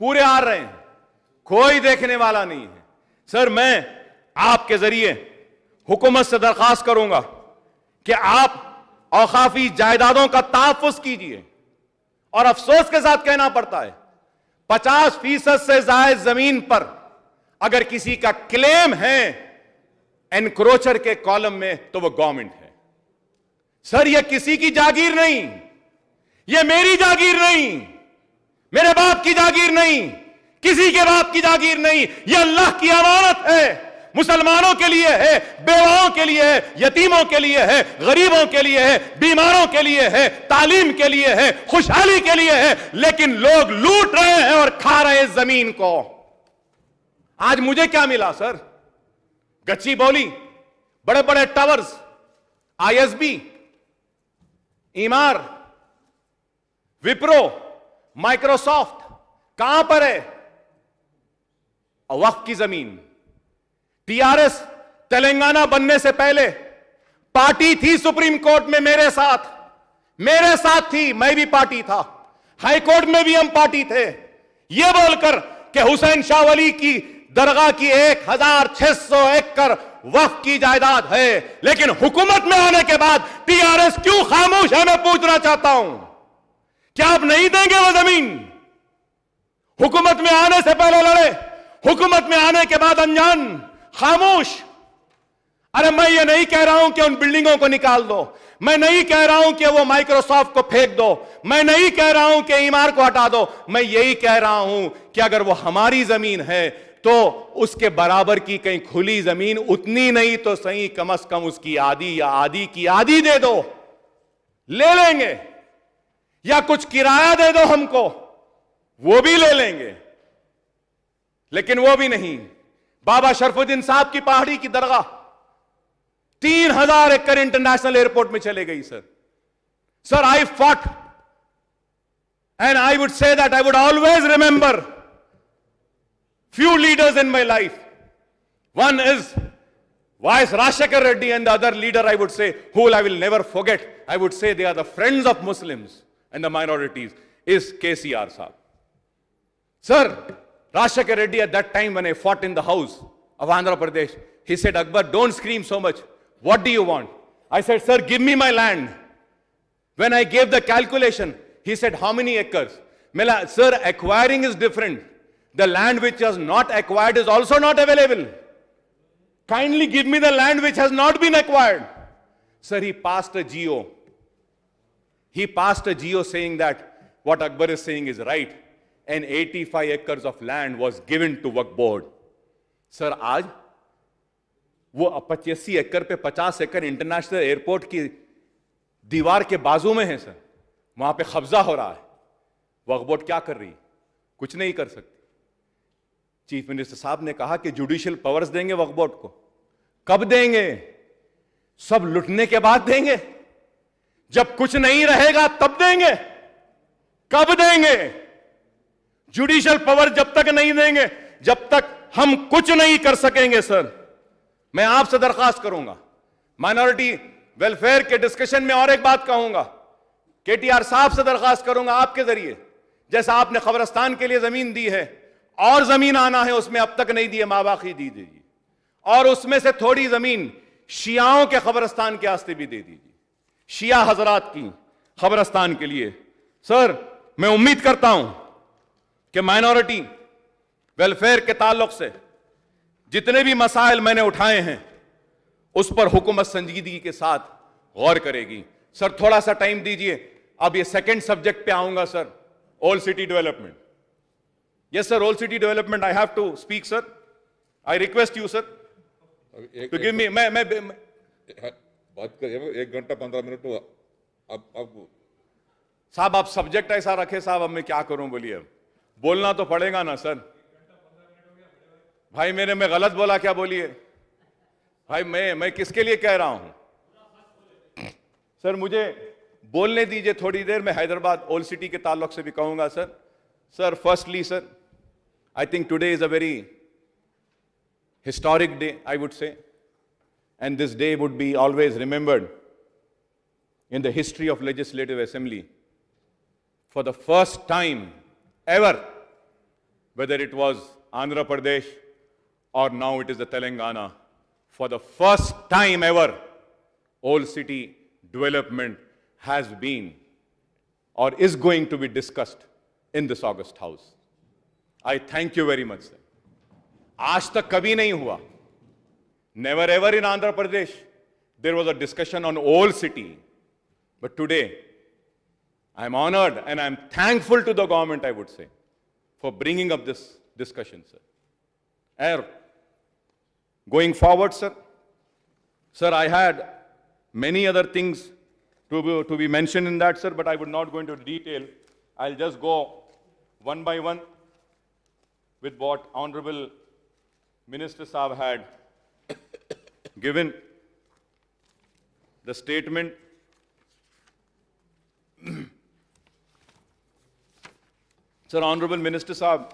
पूरे हार रहे हैं, कोई देखने वाला नहीं है। सर मैं आपके जरिए हुकूमत से दरखास्त करूंगा कि आप औकाफी जायदादों का तहफ्फुज कीजिए। और अफसोस के साथ कहना पड़ता है 50% से ज्यादा जमीन पर अगर किसी का क्लेम है एनक्रोचर के कॉलम में तो वो गवर्नमेंट है। सर ये किसी की जागीर नहीं, ये मेरी जागीर नहीं, मेरे बाप की जागीर नहीं, किसी के बाप की जागीर नहीं, ये अल्लाह की अमानत है। मुसलमानों के लिए है, बेवाओं के लिए है, यतीमों के लिए है, गरीबों के लिए है, बीमारों के लिए है, तालीम के लिए है, खुशहाली के लिए है। लेकिन लोग लूट रहे हैं और खा रहे हैं जमीन को। आज मुझे क्या मिला सर? गच्ची बौली, बड़े बड़े टावर्स, आईएसबी, ईमार, विप्रो, माइक्रोसॉफ्ट कहां पर है? वक्फ की जमीन। टीआरएस तेलंगाना बनने से पहले पार्टी थी सुप्रीम कोर्ट में मेरे साथ थी, मैं भी पार्टी था, हाई कोर्ट में भी हम पार्टी थे, यह बोलकर कि हुसैन शाह वली की दरगाह की 1600 एकड़ वक्फ की जायदाद है। लेकिन हुकूमत में आने के बाद टीआरएस क्यों खामोश है? मैं पूछना चाहता हूं, क्या आप नहीं देंगे वो जमीन? हुकूमत में आने से पहले लड़े, हुकूमत में आने के बाद अनजान, खामोश। अरे मैं ये नहीं कह रहा हूं कि उन बिल्डिंगों को निकाल दो, मैं नहीं कह रहा हूं कि वो माइक्रोसॉफ्ट को फेंक दो, मैं नहीं कह रहा हूं कि ईमार को हटा दो, मैं यही कह रहा हूं कि अगर वो हमारी जमीन है तो उसके बराबर की कहीं खुली जमीन, उतनी नहीं तो सही, कम से कम उसकी आधी या आधी की आधी दे दो, ले लेंगे, या कुछ किराया दे दो हमको, वो भी ले लेंगे। लेकिन वो भी नहीं। बाबा शरफुद्दीन साहब की पहाड़ी की दरगाह 3000 एकड़ इंटरनेशनल एयरपोर्ट में चले गई sir I fought and I would say that I would always remember few leaders in my life. One is Vice Rashekar Reddy, and the other leader I would say, who I will never forget, I would say they are the friends of Muslims and the minorities, is KCR Saab. Sir, Rashekar Reddy at that time when I fought in the house of Andhra Pradesh, he said, Akbar, don't scream so much. What do you want? I said, sir, give me my land. When I gave the calculation, he said, how many acres? Sir, acquiring is different. The land which was not acquired is also not available. Kindly give me the land which has not been acquired. Sir, he passed a GO. He passed a GO saying that what Akbar is saying is right. And 85 acres of land was given to Waqf Board. Sir, आज वो 85 एकड़ पे 50 एकड़ international airport की दीवार के बाजू में है सर, वहां पे कब्जा हो रहा है। वक्फ बोर्ड क्या कर रही है? कुछ नहीं कर सकती। चीफ मिनिस्टर साहब ने कहा कि जुडिशियल पावर्स देंगे वक्फ बोर्ड को। कब देंगे? सब लुटने के बाद देंगे, जब कुछ नहीं रहेगा तब देंगे। कब देंगे? जुडिशियल पावर जब तक नहीं देंगे, जब तक हम कुछ नहीं कर सकेंगे। सर, मैं आपसे दरखास्त करूंगा, माइनॉरिटी वेलफेयर के डिस्कशन में और एक बात कहूंगा, केटीआर साहब से दरखास्त करूंगा आपके जरिए, जैसा आपने कब्रिस्तान के लिए जमीन दी है, और जमीन आना है उसमें अब तक नहीं दी है, माबाकी दी दीजिए, और उसमें से थोड़ी जमीन शियाओं के कब्रिस्तान के वास्ते भी दे दीजिए, शिया हजरात की कब्रिस्तान के लिए। सर, मैं उम्मीद करता हूं कि माइनॉरिटी वेलफेयर के ताल्लुक से जितने भी मसाइल मैंने उठाए हैं उस पर हुकूमत संजीदगी के साथ गौर करेगी। सर, थोड़ा सा टाइम दीजिए, अब ये सेकंड सब्जेक्ट पे आऊंगा sir, old city development. Yes sir, old city development, I have to speak sir, I request you sir to give me, मैं बात करिए 1 घंटा 15 मिनट तो अब साहब आप सब्जेक्ट ऐसा रखे साहब, अब मैं क्या करूं बोलिए, अब बोलना तो पड़ेगा ना सर। भाई मैं गलत बोला क्या बोलिए भाई, मैं किसके लिए कह रहा हूं सर, मुझे बोलने दीजिए थोड़ी देर। मैं हैदराबाद ओल्ड सिटी के ताल्लुक से भी कहूंगा sir. Sir, firstly sir, I think today is a very historic day, I would say, and this day would be always remembered in the history of Legislative Assembly. For the first time ever, whether it was Andhra Pradesh or now it is the Telangana, for the first time ever, old city development has been or is going to be discussed in this August House. I thank you very much, sir. आज तक कभी नहीं हुआ. Never ever in Andhra Pradesh there was a discussion on old city. But today, I am honored and I am thankful to the government, I would say, for bringing up this discussion, sir. And going forward, sir, I had many other things to be mentioned in that, sir, but I would not go into detail. I'll just go one by one with what Honorable Minister Saab had given the statement. Sir, Honorable Minister Saab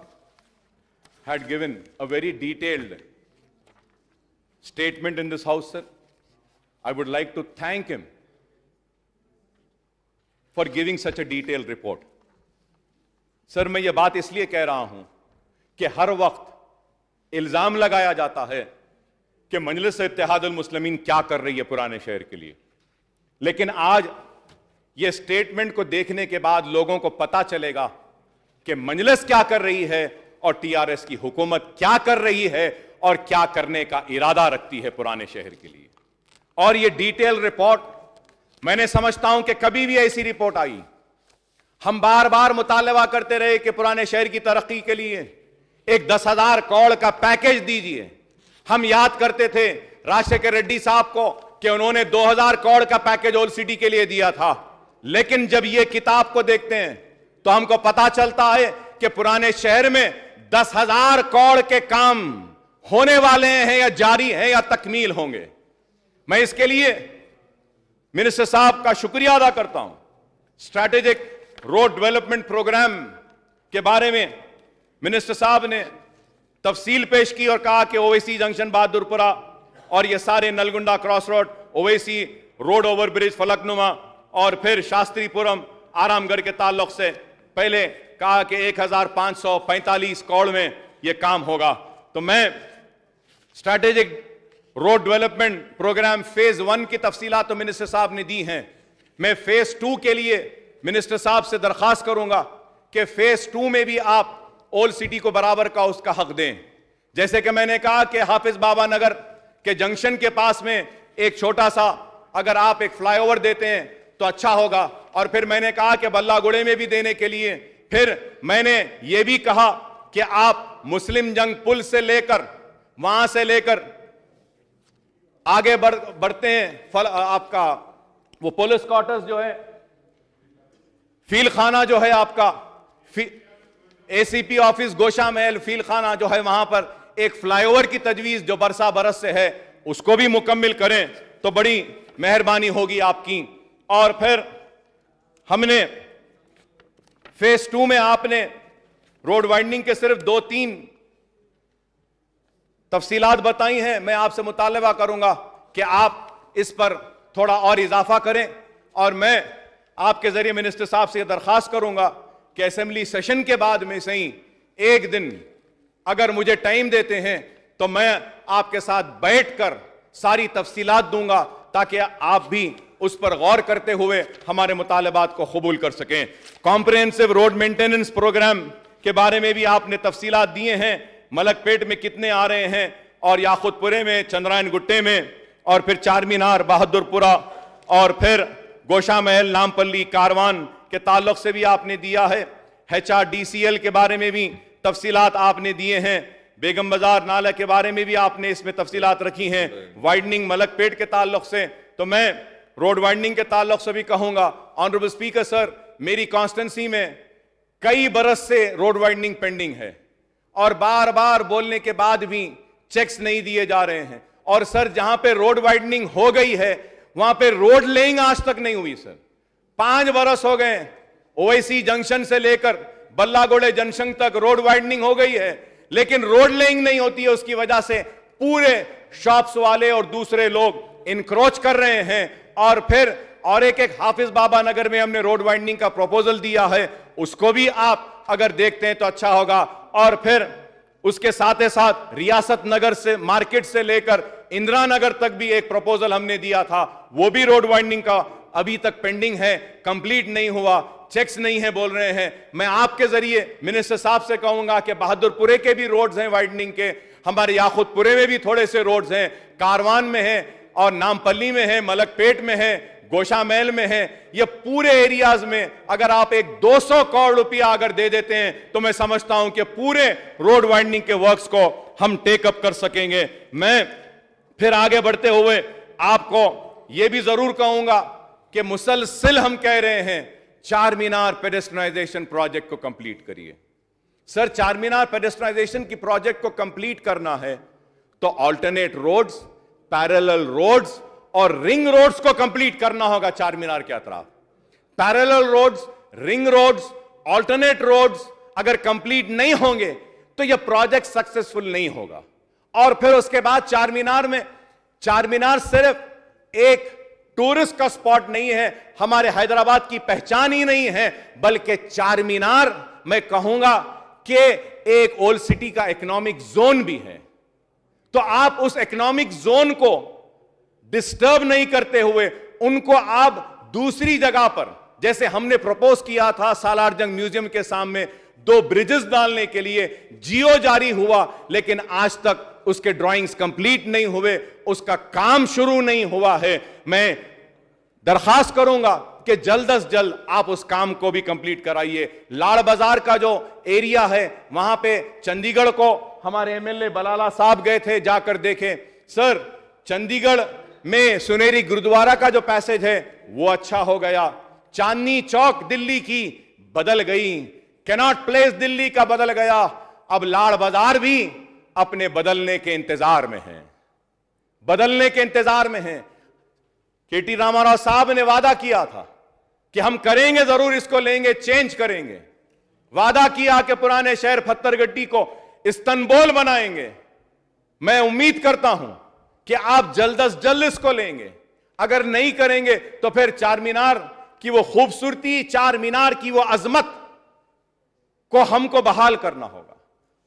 had given a very detailed statement in this House, sir. I would like to thank him for giving such a detailed report. Sir, मैं ये बात इसलिए कह रहा हूं कि हर वक्त इल्जाम लगाया जाता है कि मजलिस इत्तेहादुल मुस्लिमीन क्या कर रही है पुराने शहर के लिए, लेकिन आज ये स्टेटमेंट को देखने के बाद लोगों को पता चलेगा कि मजलिस क्या कर रही है और टीआरएस की हुकूमत क्या कर रही है और क्या करने का इरादा रखती है पुराने शहर के लिए। और ये डिटेल रिपोर्ट, मैंने समझता हूं कि कभी भी ऐसी रिपोर्ट आई, हम बार बार मुतालबा करते रहे कि पुराने शहर की तरक्की के लिए एक 10,000 करोड़ का पैकेज दीजिए। हम याद करते थे राजशेखर रेड्डी साहब को कि उन्होंने 2,000 करोड़ का पैकेज ओल्ड सिटी के लिए दिया था, लेकिन जब ये किताब को देखते हैं तो हमको पता चलता है कि पुराने शहर में 10,000 करोड़ के काम होने वाले हैं या जारी हैं या तकमील होंगे। मैं इसके लिए मिनिस्टर साहब का शुक्रिया अदा करता हूं। स्ट्रैटेजिक रोड डेवलपमेंट प्रोग्राम के बारे में मिनिस्टर साहब ने तफसील पेश की और कहा कि ओवैसी जंक्शन बहादुरपुरा और ये सारे Nalgonda cross road, Owaisi road over bridge Falaknuma और फिर शास्त्रीपुरम आरामगढ़ के ताल्लुक से पहले कहा कि 1,545 करोड़ में यह काम होगा। तो मैं strategic road development programme phase 1 की तफसीलात तो मिनिस्टर साहब ने दी हैं। मैं फेज 2 के लिए मिनिस्टर साहब से दरखास्त करूंगा कि फेज 2 में भी आप ओल्ड सिटी को बराबर का उसका हक दें। जैसे कि मैंने कहा कि हाफिज बाबा नगर के जंक्शन के पास में एक छोटा सा अगर आप एक फ्लाईओवर देते हैं तो अच्छा होगा, और फिर मैंने कहा कि बल्लागुड़े में भी देने के लिए, फिर मैंने ये भी कहा कि आप मुस्लिम जंग पुल से लेकर वहां से लेकर आगे बढ़ते हैं आपका वो पुलिस क्वार्टर्स जो है, फील खाना जो है आपका, एसीपी ऑफिस गोशा महल फील खाना जो है, वहां पर एक फ्लाईओवर की तजवीज जो बरस से है उसको भी मुकम्मिल करें तो बड़ी मेहरबानी होगी आपकी। और फिर हमने फेज 2 में आपने रोड वाइडनिंग के सिर्फ 2-3 तफसीलात बताई हैं। मैं आपसे मुतालबा करूंगा कि आप इस पर थोड़ा और इजाफा करें। और मैं आपके जरिए मिनिस्टर साहब से दरखास्त करूंगा कि असेंबली सेशन के बाद में सही एक दिन अगर मुझे टाइम देते हैं तो मैं आपके साथ बैठकर सारी तफसीलात दूंगा ताकि आप भी उस पर गौर करते हुए हमारे मुतालबात को कबूल कर सकें। कॉम्प्रिहेंसिव रोड मेंटेनेंस प्रोग्राम के बारे में भी आपने तफसीलात दिए हैं, मलकपेट में कितने आ रहे हैं और याकुतपुरे में, चंद्रायन गुट्टे में, और फिर चार मीनार, बहादुरपुरा, और फिर गोशा महल, नामपल्ली, कारवान के ताल्लुक से भी आपने दिया है। HRDCL के बारे में भी तफसीलात आपने दिए हैं। बेगम बाजार नाला के बारे में भी आपने इसमें तफसीलात रखी हैं। वाइडनिंग मलकपेट के ताल्लुक से, तो मैं रोड वाइडनिंग के ताल्लुक से भी कहूंगा, ऑनरेबल स्पीकर सर, मेरी कॉन्स्टिट्यूंसी में कई बरस से रोड वाइडनिंग पेंडिंग है और बार बार बोलने के बाद भी चेक्स नहीं दिए जा रहे हैं। और सर, जहां पे रोड वाइडनिंग हो गई है वहां पे रोड लेइंग आज तक नहीं हुई सर। 5 बरस हो गए, ओवैसी जंक्शन से लेकर बल्लागोड़े जंक्शन तक रोड वाइडनिंग हो गई है, लेकिन रोड लेइंग नहीं होती है। उसकी वजह से पूरे शॉप्स वाले और दूसरे लोग इनक्रोच कर रहे हैं। और फिर और एक हाफिज बाबा नगर में हमने रोड वाइडनिंग का प्रपोजल दिया है, उसको भी आप अगर देखते हैं तो अच्छा होगा। और फिर उसके साथ ही साथ रियासत नगर से, मार्केट से लेकर इंदिरा नगर तक भी एक प्रपोजल हमने दिया था, वो भी रोड वाइडनिंग का अभी तक पेंडिंग है, कंप्लीट नहीं हुआ, चेक्स नहीं है बोल रहे हैं। मैं आपके जरिए मिनिस्टर साहब से कहूंगा कि बहादुरपुरे के भी रोड्स हैं वाइडनिंग के, हमारे याकुतपुरे में भी थोड़े से रोड्स हैं, कारवान में है और नामपल्ली में है, मलकपेट में है, गोशा महल में है। ये पूरे एरियाज में अगर आप एक 200 करोड़ रुपया अगर दे देते हैं तो मैं समझता हूं कि पूरे रोड वाइडनिंग के वर्क्स को हम टेकअप कर सकेंगे। मैं फिर आगे बढ़ते हुए आपको यह भी जरूर कहूंगा कि मुसलसिल हम कह रहे हैं चार मीनार पेडेस्ट्रियनाइजेशन प्रोजेक्ट को कंप्लीट करिए। सर, चार मीनार पेडेस्ट्रियनाइजेशन की प्रोजेक्ट को कंप्लीट करना है तो ऑल्टरनेट रोड्स, पैरेलल रोड्स और रिंग रोड्स को कंप्लीट करना होगा। चार मीनार के अतराफ parallel roads, ring roads, alternate roads अगर कंप्लीट नहीं होंगे तो यह प्रोजेक्ट सक्सेसफुल नहीं होगा। और फिर उसके बाद चार मीनार में, चार मीनार सिर्फ एक टूरिस्ट का स्पॉट नहीं है, हमारे हैदराबाद की पहचान ही नहीं है, बल्कि चार मीनार मैं कहूंगा कि एक ओल्ड सिटी का इकोनॉमिक जोन भी है। तो आप उस इकोनॉमिक जोन को डिस्टर्ब नहीं करते हुए उनको आप दूसरी जगह पर, जैसे हमने प्रपोज किया था सालारजंग म्यूजियम के सामने 2 ब्रिजेस डालने के लिए, जियो जारी हुआ लेकिन आज तक उसके ड्राइंग्स कंप्लीट नहीं हुए, उसका काम शुरू नहीं हुआ है। मैं दरखास्त करूंगा कि जल्द अज जल्द आप उस काम को भी कंप्लीट कराइए। लाड़ बाजार का जो एरिया है वहां पे चंडीगढ़ को हमारे एमएलए बलाला साहब गए थे, जाकर देखें। सर, चंडीगढ़ में सुनेरी गुरुद्वारा का जो पैसेज है वो अच्छा हो गया, चांदनी चौक दिल्ली की बदल गई, कैनॉट प्लेस दिल्ली का बदल गया, अब लाड़ बाजार भी अपने बदलने के इंतजार में है, बदलने के इंतजार में है। केटी रामाराव साहब ने वादा किया था कि हम करेंगे जरूर, इसको लेंगे, चेंज करेंगे। वादा किया कि पुराने शहर फत्तरगड्डी को इस्तंबुल बनाएंगे। मैं उम्मीद करता हूं कि आप जल्द अज जल्द इसको लेंगे। अगर नहीं करेंगे तो फिर चार मीनार की वो खूबसूरती, चार मीनार की वो अजमत को हमको बहाल करना होगा।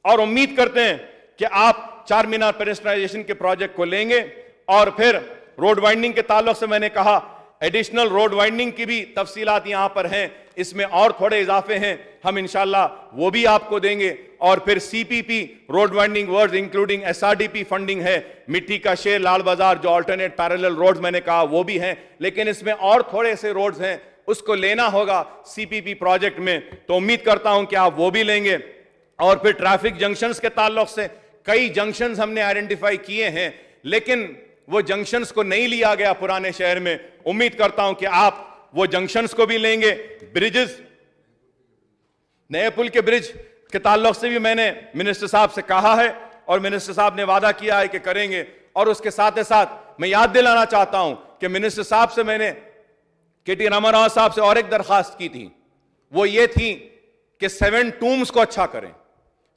और उम्मीद करते हैं कि आप चार मीनार पेडेस्ट्रियनाइजेशन के प्रोजेक्ट को लेंगे। और फिर रोड वाइडनिंग के ताल्लुक से मैंने कहा एडिशनल रोड वाइडनिंग की भी तफसीलात यहां पर हैं, इसमें और थोड़े इजाफे हैं, हम इंशाल्लाह वो भी आपको देंगे। और फिर CPP road widening words including SRDP funding है, मिट्टी का शेर, लाल बाजार जो अल्टरनेट पैरेलल रोड्स मैंने कहा वो भी हैं, लेकिन इसमें और थोड़े से रोड्स हैं उसको लेना होगा सीपीपी प्रोजेक्ट में, तो उम्मीद करता हूं कि आप वो भी लेंगे। और फिर ट्रैफिक जंक्शंस के ताल्लुक से कई जंक्शंस हमने आइडेंटिफाई किए हैं, लेकिन वो जंक्शंस को नहीं लिया गया पुराने शहर में। उम्मीद करता हूं कि आप वो जंक्शंस को भी लेंगे। ब्रिजेस, नए पुल के ब्रिज के ताल्लुक से भी मैंने मिनिस्टर साहब से कहा है और मिनिस्टर साहब ने वादा किया है कि करेंगे। और उसके साथ ही साथ मैं याद दिलाना चाहता हूं कि मिनिस्टर साहब से मैंने केटी रामाराव साहब से और एक दरखास्त की थी, वो ये थी कि 7 टूम्स को अच्छा करें।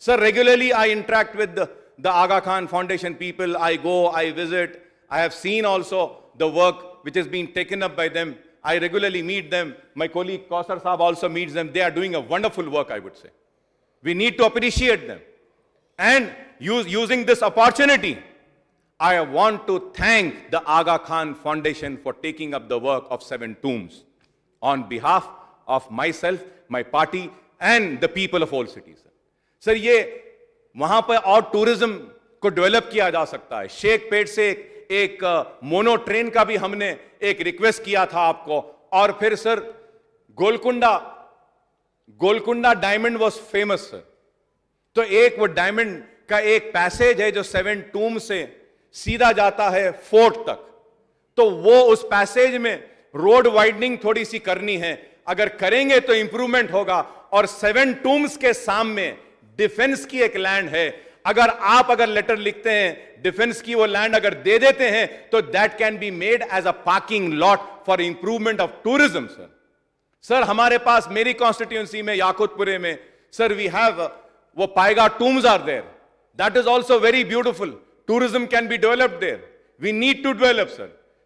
Sir, regularly I interact with the Aga Khan Foundation people, I go, I visit, I have seen also the work which is being taken up by them. I regularly meet them. My colleague Kausar Saab also meets them. They are doing a wonderful work, I would say. We need to appreciate them. And using this opportunity, I want to thank the Aga Khan Foundation for taking up the work of 7 tombs on behalf of myself, my party, and the people of Old City. Sir, ये वहां पर और tourism को develop किया जा सकता है. शेखपेट से एक मोनो ट्रेन का भी हमने एक रिक्वेस्ट किया था आपको. और फिर sir Golconda diamond was famous sir. तो एक वो डायमंड का एक पैसेज है जो 7 टूम से सीधा जाता है फोर्ट तक. तो वो उस पैसेज में रोड वाइडनिंग थोड़ी सी करनी है. अगर करेंगे तो इंप्रूवमेंट होगा. और 7 टूम्स के सामने डिफेंस की एक लैंड है. अगर लेटर लिखते हैं डिफेंस की वो लैंड अगर दे देते हैं तो that can be made as a parking lot for improvement of tourism. Sir हमारे पास मेरी कॉन्स्टिट्यूएंसी में याकुतपुरे में सर वी हैव वो Paigah tombs are there. That is also very beautiful. Tourism can be developed there. We need to develop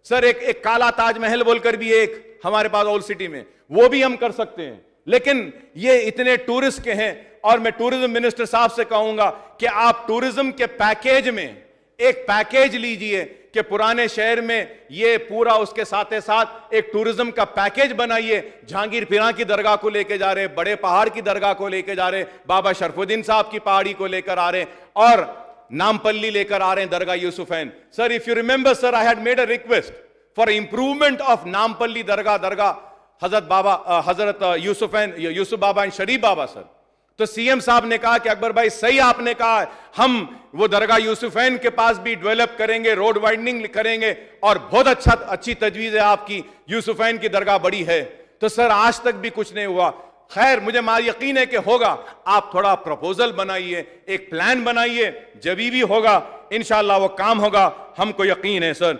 sir. एक काला ताजमहल बोलकर भी एक हमारे पास ओल्ड सिटी में, वो भी हम कर सकते हैं. लेकिन ये इतने टूरिस्ट के हैं. और मैं टूरिज्म मिनिस्टर साहब से कहूंगा कि आप टूरिज्म के पैकेज में एक पैकेज लीजिए कि पुराने शहर में ये पूरा उसके साथ साथ एक टूरिज्म का पैकेज बनाइए. जहांगीर पीरा की दरगाह को लेके जा रहे, बड़े पहाड़ की दरगाह को लेके जा रहे, बाबा शरफुद्दीन साहब की पहाड़ी को लेकर आ रहे, और नामपल्ली लेकर आ रहे हैं Dargah Yousufain. Sir if you remember sir, I had made a request for improvement of Nampally Dargah Hazrat Yousuf Baba and Sharif Baba. Sir तो सीएम साहब ने कहा कि अकबर भाई सही आपने कहा है, हम वो दरगाह यूसुफैन के पास भी डेवलप करेंगे, रोड वाइडनिंग करेंगे. और बहुत अच्छी तजवीज है आपकी. यूसुफैन की दरगाह बड़ी है. तो सर आज तक भी कुछ नहीं हुआ. खैर मुझे यकीन है कि होगा. आप थोड़ा प्रपोजल बनाइए, एक प्लान बनाइए, जब भी होगा इंशाल्लाह वो काम होगा, हमको यकीन है सर.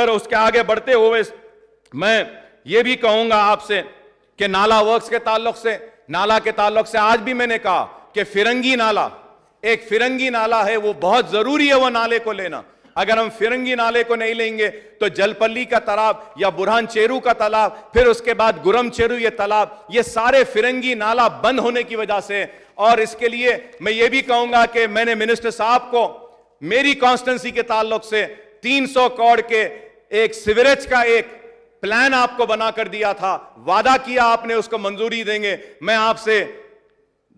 उसके आगे बढ़ते हुए मैं ये भी कहूंगा आपसे कि नाला वर्क्स के ताल्लुक से आज भी मैंने कहा कि फिरंगी नाला है, वो बहुत जरूरी है वो नाले को लेना. अगर हम फिरंगी नाले को नहीं लेंगे तो जलपल्ली का तालाब या बुरहान चेरू का तालाब, फिर उसके बाद गुरम चेरू ये तालाब, ये सारे फिरंगी नाला बंद होने की वजह से. और इसके लिए मैं ये भी कहूंगा कि मैंने मिनिस्टर साहब को मेरी कॉन्स्टिट्यूंसी के ताल्लुक से 300 करोड़ के एक सीवरेज का एक प्लान आपको बनाकर दिया था. वादा किया आपने उसको मंजूरी देंगे. मैं आपसे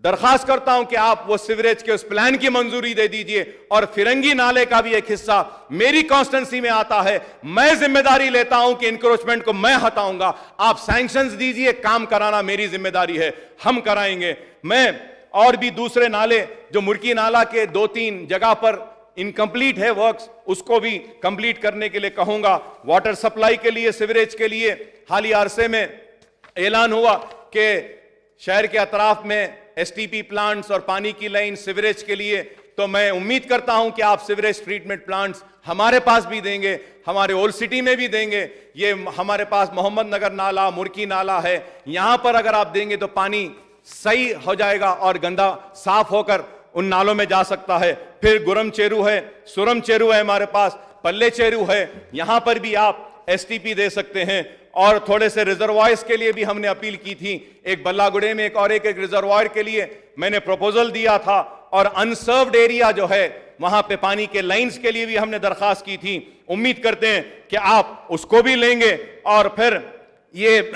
दरखास्त करता हूं कि आप वो सीवरेज के उस प्लान की मंजूरी दे दीजिए. और फिरंगी नाले का भी एक हिस्सा मेरी कॉन्स्टिट्यूंसी में आता है. मैं जिम्मेदारी लेता हूं कि इंक्रोचमेंट को मैं हटाऊंगा. आप सैंक्शंस दीजिए, काम कराना मेरी जिम्मेदारी है, हम कराएंगे. मैं और भी दूसरे नाले जो मुर्की नाला के 2-3 जगह पर इनकम्प्लीट है वर्क्स, उसको भी कंप्लीट करने के लिए कहूंगा. वाटर सप्लाई के लिए, सीवरेज के लिए हालिया अरसे में ऐलान हुआ कि शहर के अतराफ में एसटीपी प्लांट्स और पानी की लाइन सीवरेज के लिए. तो मैं उम्मीद करता हूं कि आप सीवरेज ट्रीटमेंट प्लांट्स हमारे पास भी देंगे, हमारे ओल्ड सिटी में भी देंगे. ये हमारे पास मोहम्मद नगर नाला, मुर्की नाला है, यहां पर अगर आप देंगे तो पानी सही हो जाएगा और गंदा साफ होकर उन नालों में जा सकता है. फिर गुरम चेरू है, सुरम चेरू है, हमारे पास पल्ले चेरू है, यहां पर भी आप एसटीपी दे सकते हैं. और थोड़े से रिजर्वायर्स के लिए भी हमने अपील की थी. एक बल्लागुड़े में एक रिजर्वायर के लिए मैंने प्रपोजल दिया था. और अनसर्व्ड एरिया जो है वहां पे पानी के लाइंस के लिए भी हमने दरखास्त की थी. उम्मीद करते हैं कि आप उसको भी लेंगे. और फिर ये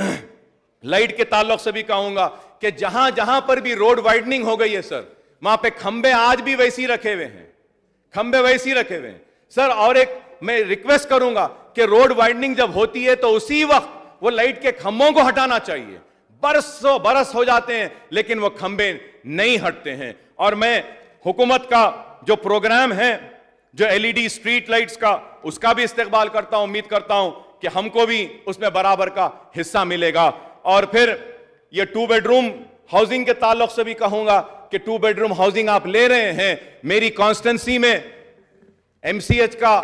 लाइट के ताल्लुक से भी कहूंगा कि जहां जहां पर भी रोड वाइडनिंग हो गई है सर, वहां पे खंबे आज भी वैसी रखे हुए हैं, सर. और एक मैं रिक्वेस्ट करूंगा कि रोड वाइडनिंग जब होती है तो उसी वक्त वो लाइट के खंभों को हटाना चाहिए. बरसों बरस हो जाते हैं लेकिन वो खंबे नहीं हटते हैं. और मैं हुकूमत का जो प्रोग्राम है, जो एलईडी स्ट्रीट लाइट्स का, उसका भी इस्तेमाल करता हूं. उम्मीद करता हूं कि हमको भी उसमें बराबर का हिस्सा मिलेगा. और फिर ये 2 बेडरूम हाउसिंग के ताल्लुक से भी कहूंगा कि 2 बेडरूम हाउसिंग आप ले रहे हैं. मेरी कॉन्स्टिट्यूंसी में एमसीएच का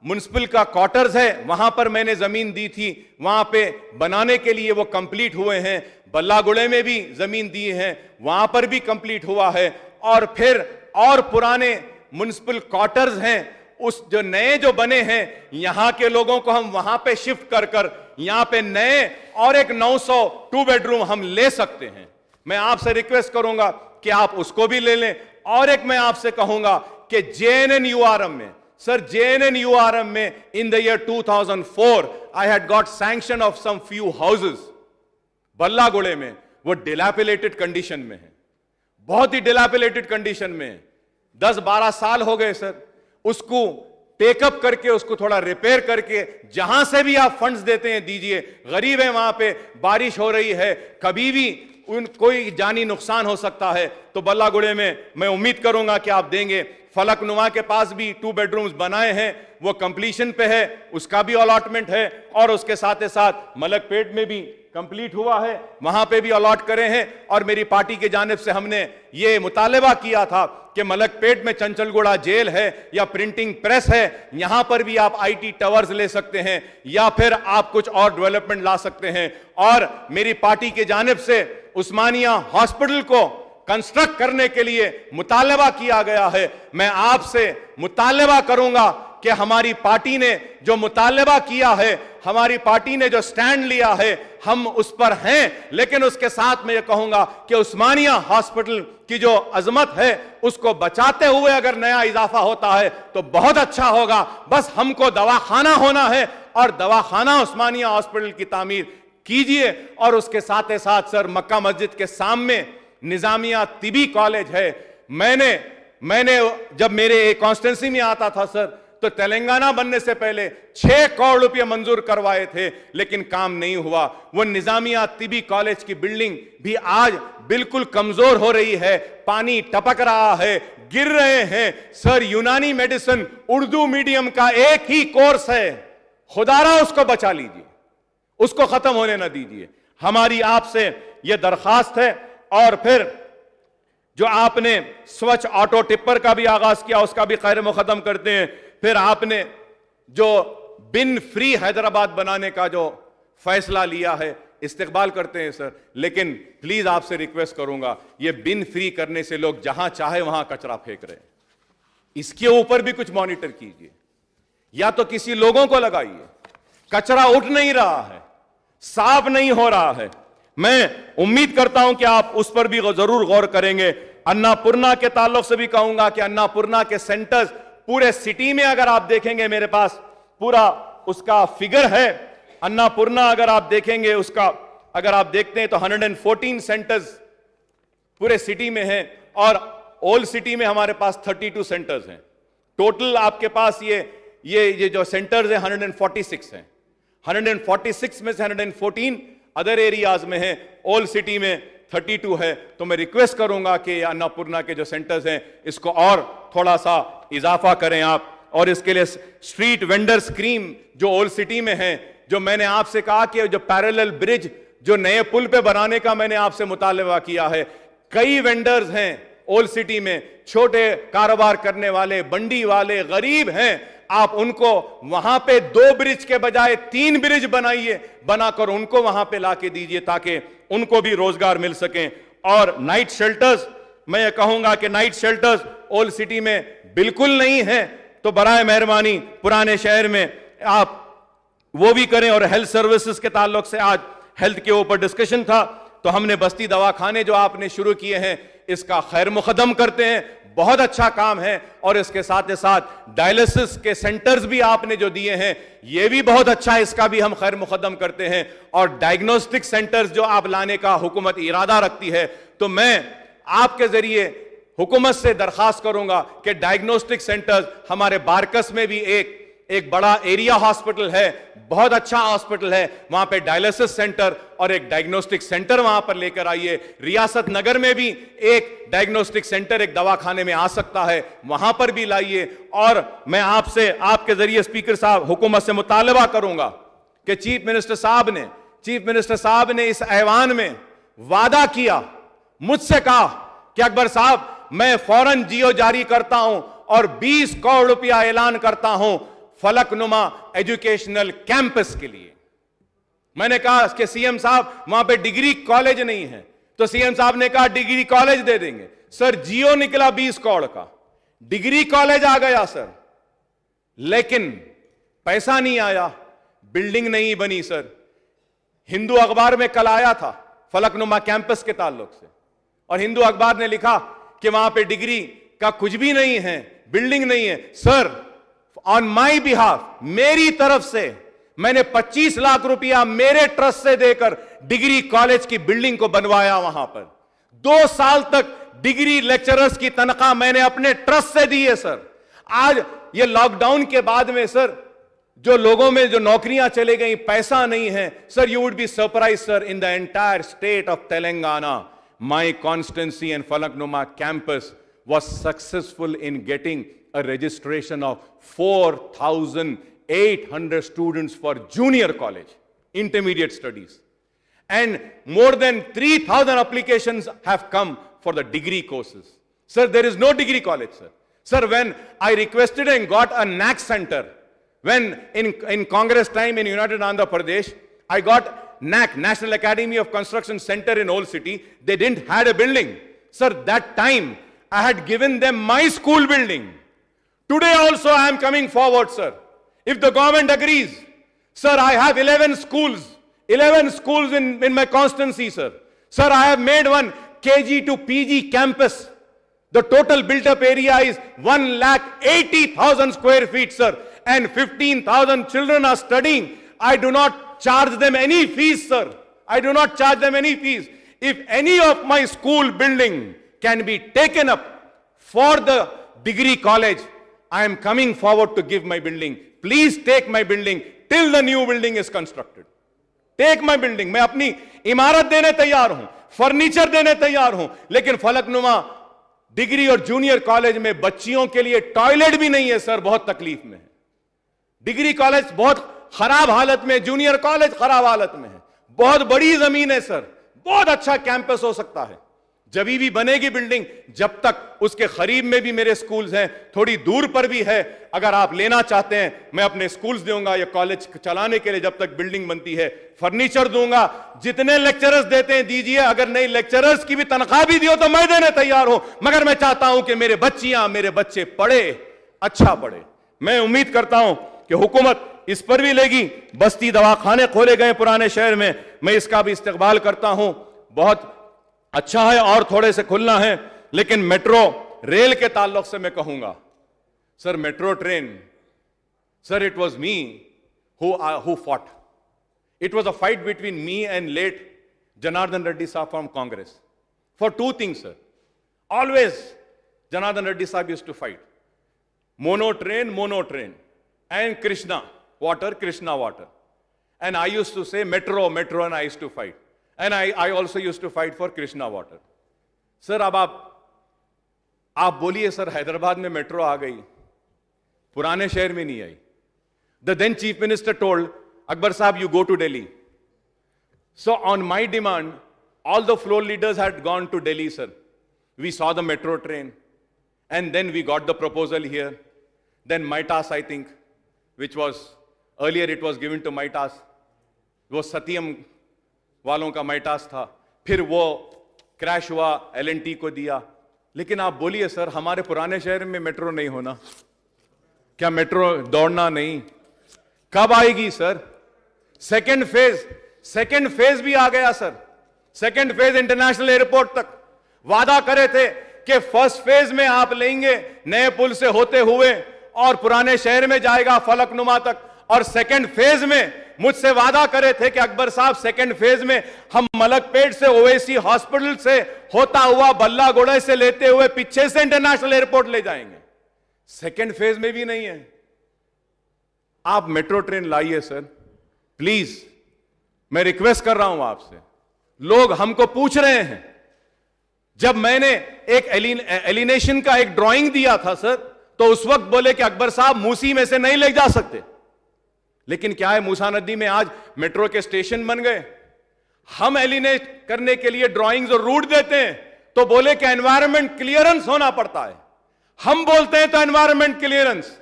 म्युनिसिपल का क्वार्टर्स है, वहां पर मैंने जमीन दी थी, वहां पे बनाने के लिए वो कंप्लीट हुए हैं. बल्लागुड़े में भी जमीन दी है, वहां पर भी कंप्लीट हुआ है. और फिर और पुराने म्युनिसिपल क्वार्टर्स हैं उस जो नए जो बने हैं यहां के लोगों को हम वहां पे शिफ्ट कर कर यहां पे नए और एक 900 2 बेडरूम हम ले सकते हैं। मैं आपसे रिक्वेस्ट करूंगा कि आप उसको भी ले लें। और एक मैं आपसे कहूंगा कि JNNURM में, सर JNNURM में in the year 2004 I had got sanction of some few houses Ballaguda में, वो डिलैपिलेटेड कंडीशन में है, बहुत ही डिलैपिलेटेड कंडीशन में है। 10-12 साल हो गए सर, उसको टेकअप करके उसको थोड़ा रिपेयर करके जहां से भी आप फंड्स देते हैं दीजिए। गरीब है वहां पे, बारिश हो रही है, कभी भी कोई जानी नुकसान हो सकता है, तो बल्लागुड़े में मैं उम्मीद करूंगा कि आप देंगे। फलकनुमा के पास भी 2 बेडरूम्स बनाए हैं, वो कंप्लीशन पे है, उसका भी अलॉटमेंट है। और उसके साथ ही साथ मलकपेट में भी कंप्लीट हुआ है, वहां पे भी अलॉट करे हैं। और मेरी पार्टी के जानिब से हमने ये मुतालबा किया था कि मलकपेट में चंचलगुड़ा जेल है या प्रिंटिंग प्रेस है, यहां पर भी आप IT टावर्स ले सकते हैं या फिर आप कुछ और डेवलपमेंट ला सकते हैं। और मेरी पार्टी के जानिब से उस्मानिया हॉस्पिटल को कंस्ट्रक्ट करने के लिए मुतालबा किया गया है। मैं आपसे मुतालबा करूंगा कि हमारी पार्टी ने जो मुतालबा किया है, हमारी पार्टी ने जो स्टैंड लिया है, हम उस पर हैं। लेकिन उसके साथ मैं ये कहूंगा कि उस्मानिया हॉस्पिटल की जो अजमत है उसको बचाते हुए अगर नया इजाफा होता है तो बहुत अच्छा होगा। बस हमको दवाखाना होना है और दवाखाना उस्मानिया हॉस्पिटल की तामीर कीजिए। और उसके साथ ही साथ सर मक्का मस्जिद के सामने निजामिया तिबी कॉलेज है। मैंने जब मेरे कॉन्स्टिट्यूंसी में आता था सर, तो तेलंगाना बनने से पहले 6 करोड़ रुपए मंजूर करवाए थे, लेकिन काम नहीं हुआ। वो निजामिया तिबी कॉलेज की बिल्डिंग भी आज बिल्कुल कमजोर हो रही है, पानी टपक रहा है, गिर रहे हैं। सर यूनानी मेडिसिन उर्दू मीडियम का एक ही कोर्स है, खुदारा उसको बचा लीजिए, उसको खत्म होने ना दीजिए। हमारी आपसे यह दरखास्त है। और फिर जो आपने स्वच्छ ऑटो टिप्पर का भी आगाज किया, उसका भी खैर मुकदम करते हैं। फिर आपने जो बिन फ्री हैदराबाद बनाने का जो फैसला लिया है, इस्तकबाल करते हैं सर। लेकिन प्लीज आपसे रिक्वेस्ट करूंगा, ये बिन फ्री करने से लोग जहां चाहे वहां कचरा फेंक रहे हैं, इसके ऊपर भी कुछ मॉनिटर कीजिए, या तो किसी लोगों को लगाइए। कचरा उठ नहीं रहा है, साफ नहीं हो रहा है। मैं उम्मीद करता हूं कि आप उस पर भी जरूर गौर करेंगे। अन्नापूर्णा के ताल्लुक से भी कहूंगा कि अन्नापूर्णा के सेंटर्स पूरे सिटी में अगर आप देखेंगे, मेरे पास पूरा उसका फिगर है। अन्नापूर्णा अगर आप देखेंगे, उसका अगर आप देखते हैं तो 114 सेंटर्स पूरे सिटी में हैं और ओल्ड सिटी में हमारे पास 32 सेंटर्स हैं। टोटल आपके पास ये जो सेंटर्स हैं 146 हैं। 146 में से 114 अदर एरियाज में है, ओल्ड सिटी में 32 है। तो मैं रिक्वेस्ट करूंगा कि अन्नापूर्णा के जो सेंटर्स हैं इसको और थोड़ा सा इजाफा करें आप। और इसके लिए स्ट्रीट वेंडर स्कीम जो ओल्ड सिटी में है, जो मैंने आपसे कहा कि जो पैरेलल ब्रिज जो नए पुल पे बनाने का मैंने आपसे मुतालबा किया है। कई वेंडर्स हैं ओल्ड सिटी में, छोटे कारोबार करने वाले, बंडी वाले, गरीब हैं। आप उनको वहां पे 2 ब्रिज के बजाय 3 ब्रिज बनाइए, बनाकर उनको वहां पे लाके दीजिए ताकि उनको भी रोजगार मिल सके। और नाइट शेल्टर्स, मैं ये कहूंगा कि नाइट शेल्टर्स ओल्ड सिटी में बिल्कुल नहीं है, तो बराए मेहरबानी पुराने शहर में आप वो भी करें। और हेल्थ सर्विसेज के ताल्लुक से आज हेल्थ के ऊपर डिस्कशन था, तो हमने बस्ती दवाखाने जो आपने शुरू किए हैं इसका खैर मुकदम करते हैं, बहुत अच्छा काम है। और इसके साथ ही साथ डायलिसिस के सेंटर्स भी आपने जो दिए हैं ये भी बहुत अच्छा है, इसका भी हम खैर मुकदम करते हैं। और डायग्नोस्टिक सेंटर्स जो आप लाने का हुकूमत इरादा रखती है, तो मैं आपके जरिए हुकूमत से दरखास्त करूंगा कि डायग्नोस्टिक सेंटर्स हमारे बारकस में भी एक बड़ा एरिया हॉस्पिटल है, बहुत अच्छा हॉस्पिटल है, वहां पे डायलिसिस सेंटर और एक डायग्नोस्टिक सेंटर वहां पर लेकर आइए। रियासत नगर में भी एक डायग्नोस्टिक सेंटर एक दवाखाने में आ सकता है, वहां पर भी लाइए। और मैं आपसे आपके जरिए स्पीकर साहब हुकूमत से मुतालबा करूंगा कि चीफ मिनिस्टर साहब ने इस ऐवान में वादा किया, मुझसे कहा कि अकबर साहब मैं फौरन जियो जारी करता हूं और 20 करोड़ रुपया ऐलान करता हूं फलकनुमा एजुकेशनल कैंपस के लिए। मैंने कहा कि सीएम साहब वहां पे डिग्री कॉलेज नहीं है, तो सीएम साहब ने कहा डिग्री कॉलेज दे देंगे। सर जियो निकला 20 करोड़ का, डिग्री कॉलेज आ गया सर। लेकिन पैसा नहीं आया, बिल्डिंग नहीं बनी सर। हिंदू अखबार में कल आया था फलकनुमा कैंपस के ताल्लुक से, और हिंदू अखबार ने लिखा कि वहां पे डिग्री का कुछ भी नहीं है, बिल्डिंग नहीं है। सर, ऑन माई बिहाफ, मेरी तरफ से मैंने 25 लाख रुपया मेरे ट्रस्ट से देकर डिग्री कॉलेज की बिल्डिंग को बनवाया। वहां पर 2 साल तक डिग्री लेक्चरर्स की तनख्वाह मैंने अपने ट्रस्ट से दी है सर। आज ये लॉकडाउन के बाद में सर जो लोगों में जो नौकरियां चले गई, पैसा नहीं है sir. You would be surprise sir, in the entire state of Telangana my constituency and Falaknuma campus was successful in getting a registration of 4,800 students for junior college, intermediate studies. And more than 3,000 applications have come for the degree courses. Sir, there is no degree college, sir. Sir, when I requested and got a NAC center, when in Congress time in United Andhra Pradesh, I got NAC, National Academy of Construction Center in Old City. They didn't had a building. Sir, that time I had given them my school building. Today also I am coming forward, sir. If the government agrees, sir, I have 11 schools in my constituency, sir. Sir, I have made one KG to PG campus. The total built up area is 1,80,000 square feet, sir. And 15,000 children are studying. I do not charge them any fees, sir. I do not charge them any fees. If any of my school building can be taken up for the degree college, I am coming forward to give my building. Please take my building till the new building is constructed. Take my building. मैं अपनी इमारत देने तैयार हूं, furniture देने तैयार हूं, लेकिन फलकनुमा डिग्री और जूनियर कॉलेज में बच्चियों के लिए टॉयलेट भी नहीं है सर। बहुत तकलीफ में है। डिग्री कॉलेज बहुत खराब हालत में, जूनियर कॉलेज खराब हालत में है। बहुत बड़ी जमीन है सर, बहुत अच्छा कैंपस हो सकता है। जब भी बनेगी बिल्डिंग, जब तक उसके करीब में भी मेरे स्कूल्स हैं, थोड़ी दूर पर भी है, अगर आप लेना चाहते हैं मैं अपने स्कूल्स दूंगा ये कॉलेज चलाने के लिए। जब तक बिल्डिंग बनती है फर्नीचर दूंगा, जितने लेक्चरर्स देते हैं दीजिए। अगर नहीं लेक्चरर्स की भी तनख्वाह भी दियो तो मैं देने तैयार हूं, मगर मैं चाहता हूं कि मेरे बच्चियां, मेरे बच्चे पढ़े, अच्छा पढ़े। मैं उम्मीद करता हूं कि हुकूमत इस पर भी लेगी। बस्ती दवाखाने खोले गए पुराने शहर में, मैं इसका भी इस्तकबाल करता हूं, बहुत अच्छा है, और थोड़े से खुलना है। लेकिन मेट्रो रेल के ताल्लुक से मैं कहूंगा sir, metro train, sir, it was me who fought. It was a fight between me and late Janardhan Reddy साहब from Congress for 2 things, sir. Always Janardhan Reddy साहब used to fight mono train and Krishna water. And I used to say metro, and I used to fight. And I also used to fight for Krishna water. Sir, अब आप बोलिए sir, Hyderabad में metro आ गई, पुराने शहर में नहीं आई। The then chief minister told Akbar Sahab, you go to Delhi. So on my demand, all the floor leaders had gone to Delhi, sir. We saw the metro train, and then we got the proposal here. Then MITAS, I think, which was earlier it was given to MITAS, वो सत्यम वालों का MITAS था, फिर वो crash हुआ, L&T को दिया। लेकिन आप बोलिए सर, हमारे पुराने शहर में मेट्रो नहीं होना, क्या मेट्रो दौड़ना नहीं, कब आएगी सर? सेकंड फेज भी आ गया sir. Second phase international airport तक वादा करे थे कि फर्स्ट फेज में आप लेंगे नए पुल से होते हुए और पुराने शहर में जाएगा फलकनुमा तक, और सेकंड फेज में मुझसे वादा करे थे कि अकबर साहब सेकंड फेज में हम मलकपेट से ओवैसी हॉस्पिटल से होता हुआ बल्लागोड़े से लेते हुए पीछे से इंटरनेशनल एयरपोर्ट ले जाएंगे। सेकंड फेज में भी नहीं है। आप मेट्रो ट्रेन लाइए सर, प्लीज, मैं रिक्वेस्ट कर रहा हूं आपसे। लोग हमको पूछ रहे हैं, जब मैंने एक एलिनेशन का एक ड्राइंग दिया था सर, तो उस वक्त बोले कि अकबर साहब मूसी में से नहीं ले जा सकते। लेकिन क्या है, मूसा नदी में आज मेट्रो के स्टेशन बन गए। हम एलिनेट करने के लिए ड्राइंग्स और रूट देते हैं तो बोले कि एनवायरमेंट क्लियरेंस होना पड़ता है। हम बोलते हैं तो एनवायरमेंट क्लियरेंस,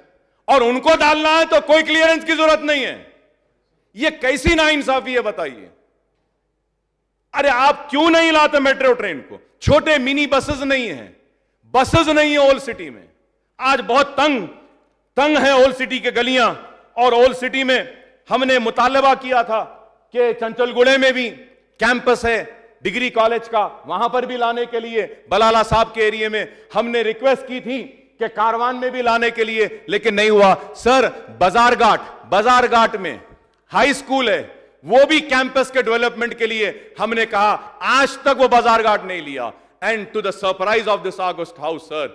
और उनको डालना है तो कोई क्लियरेंस की जरूरत नहीं है। यह कैसी नाइंसाफी है बताइए। अरे आप क्यों नहीं लाते मेट्रो ट्रेन को? छोटे मिनी बसेस नहीं है, बसेस नहीं है ओल्ड सिटी में। आज बहुत तंग तंग है ओल्ड सिटी के गलियां। और ओल्ड सिटी में हमने मुतालबा किया था कि चंचलगुड़े में भी कैंपस है डिग्री कॉलेज का, वहां पर भी लाने के लिए बलाला साहब के एरिया में हमने रिक्वेस्ट की थी कि कारवान में भी लाने के लिए, लेकिन नहीं हुआ। सर बाजार घाट में हाई स्कूल है, वो भी कैंपस के डेवलपमेंट के लिए हमने कहा, आज तक वो बाजार घाट नहीं लिया। And to the surprise of this august house sir,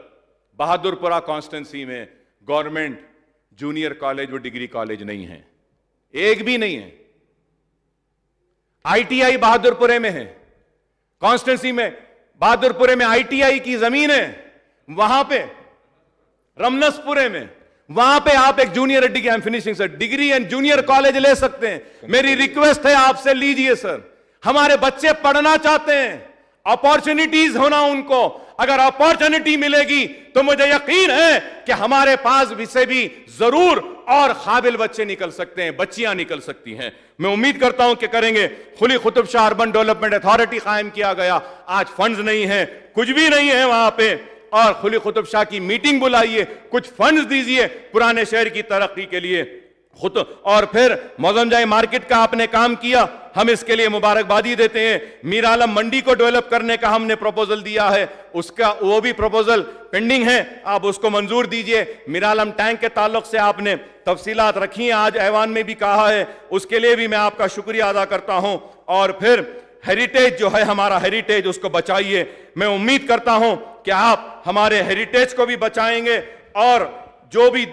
Bahadurpura constituency में गवर्नमेंट जूनियर कॉलेज व डिग्री कॉलेज नहीं है, एक भी नहीं है। आईटीआई बहादुरपुरे में है, कॉन्स्टिट्यूंसी में बहादुरपुरे में आईटीआई की जमीन है, वहां पे रमनसपुरे में, वहां पे आप एक junior degree, I am finishing sir, degree and junior college ले सकते हैं। मेरी रिक्वेस्ट है आपसे, लीजिए सर, हमारे बच्चे पढ़ना चाहते हैं, अपॉर्चुनिटीज होना उनको, अगर अपॉर्चुनिटी मिलेगी तो मुझे यकीन है कि हमारे पास से भी जरूर और काबिल बच्चे निकल सकते हैं, बच्चियां निकल सकती हैं। मैं उम्मीद करता हूं कि करेंगे। Quli Qutub Shah urban development authority कायम किया गया, आज फंड्स नहीं है, कुछ भी नहीं है वहां पे, और कुली कुतुब शाह की मीटिंग बुलाइए, कुछ फंड्स दीजिए पुराने शहर की तरक्की के लिए खुद। और फिर मौजमजाई मार्केट का आपने काम किया, हम इसके लिए मुबारकबादी देते हैं। मीर आलम मंडी को डेवलप करने का हमने प्रपोजल दिया है, उसका वो भी प्रपोजल पेंडिंग है, आप उसको मंजूर दीजिए। मीर आलम टैंक के ताल्लुक से आपने तफसीलात रखी हैं, आज ऐवान में भी कहा है, उसके लिए भी मैं आपका शुक्रिया अदा करता हूं। और फिर हेरिटेज जो है हमारा हेरिटेज, उसको बचाइए। मैं उम्मीद करता हूं कि आप हमारे हेरिटेज को भी बचाएंगे, और जो भी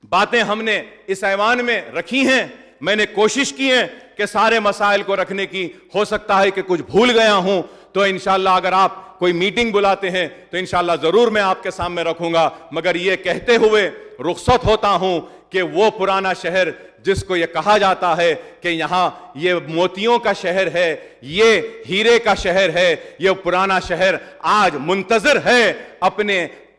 बातें हमने इस ऐवान में रखी हैं, मैंने कोशिश की है कि सारे मसाइल को रखने की। हो सकता है कि कुछ भूल गया हूं, तो इंशाल्लाह अगर आप कोई मीटिंग बुलाते हैं तो इंशाल्लाह जरूर मैं आपके सामने रखूंगा। मगर यह कहते हुए रुखसत होता हूं कि वो पुराना शहर जिसको ये कहा जाता है कि यहां ये मोतियों का शहर है, ये हीरे का शहर है, ये पुराना शहर आज मुंतजर है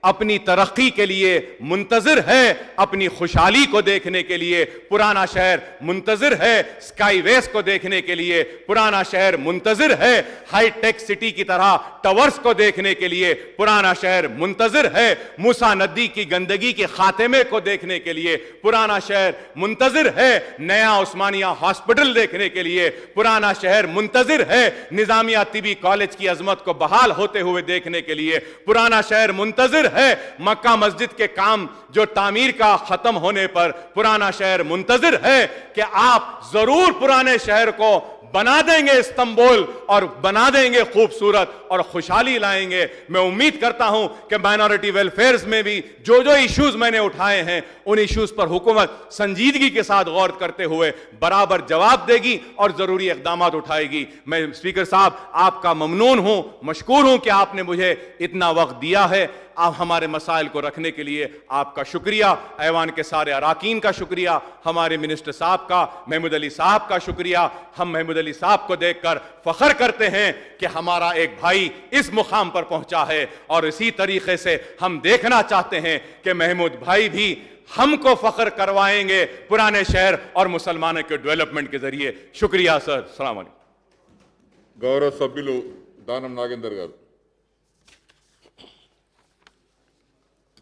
अपनी तरक्की के लिए, मुंतजिर है अपनी खुशहाली को देखने के लिए। पुराना शहर मुंतजिर है स्काईवेज को देखने के लिए, पुराना शहर मुंतजिर है हाईटेक सिटी की तरह टावर्स को देखने के लिए, पुराना शहर मुंतजिर है मूसा नदी की गंदगी के खात्मे को देखने के लिए, पुराना शहर मुंतजिर है नया उस्मानिया हॉस्पिटल देखने के लिए, पुराना शहर मुंतजिर है निजामिया तिबी कॉलेज की अजमत को बहाल होते हुए देखने के लिए, पुराना शहर मुंतजिर है मक्का मस्जिद के काम जो तामीर का खत्म होने पर, पुराना शहर मुंतजिर है कि आप जरूर पुराने शहर को बना देंगे इस्तांबुल, और बना देंगे खूबसूरत और खुशहाली लाएंगे। मैं उम्मीद करता हूं कि माइनॉरिटी वेलफेयर्स में भी जो जो इश्यूज मैंने उठाए हैं, उन इश्यूज पर हुकूमत संजीदगी के साथ गौर करते हुए बराबर जवाब देगी और जरूरी इकदाम उठाएगी। मैं स्पीकर साहब आपका ममनून हूं, मशकूर हूं कि आपने मुझे इतना वक्त दिया है। आप हमारे मसाइल को रखने के लिए आपका शुक्रिया, ऐवान के सारे अराकीन का शुक्रिया, हमारे मिनिस्टर साहब का, महमूद अली साहब का शुक्रिया। हम महमूद अली साहब को देखकर फख्र करते हैं कि हमारा एक भाई इस मुकाम पर पहुंचा है, और इसी तरीके से हम देखना चाहते हैं कि महमूद भाई भी हमको फख्र करवाएंगे पुराने शहर और मुसलमानों के डेवलपमेंट के जरिए। शुक्रिया सर, सलाम अलैकुम। గౌరవ సభ్యులు దానం నాగేందర్ గారు.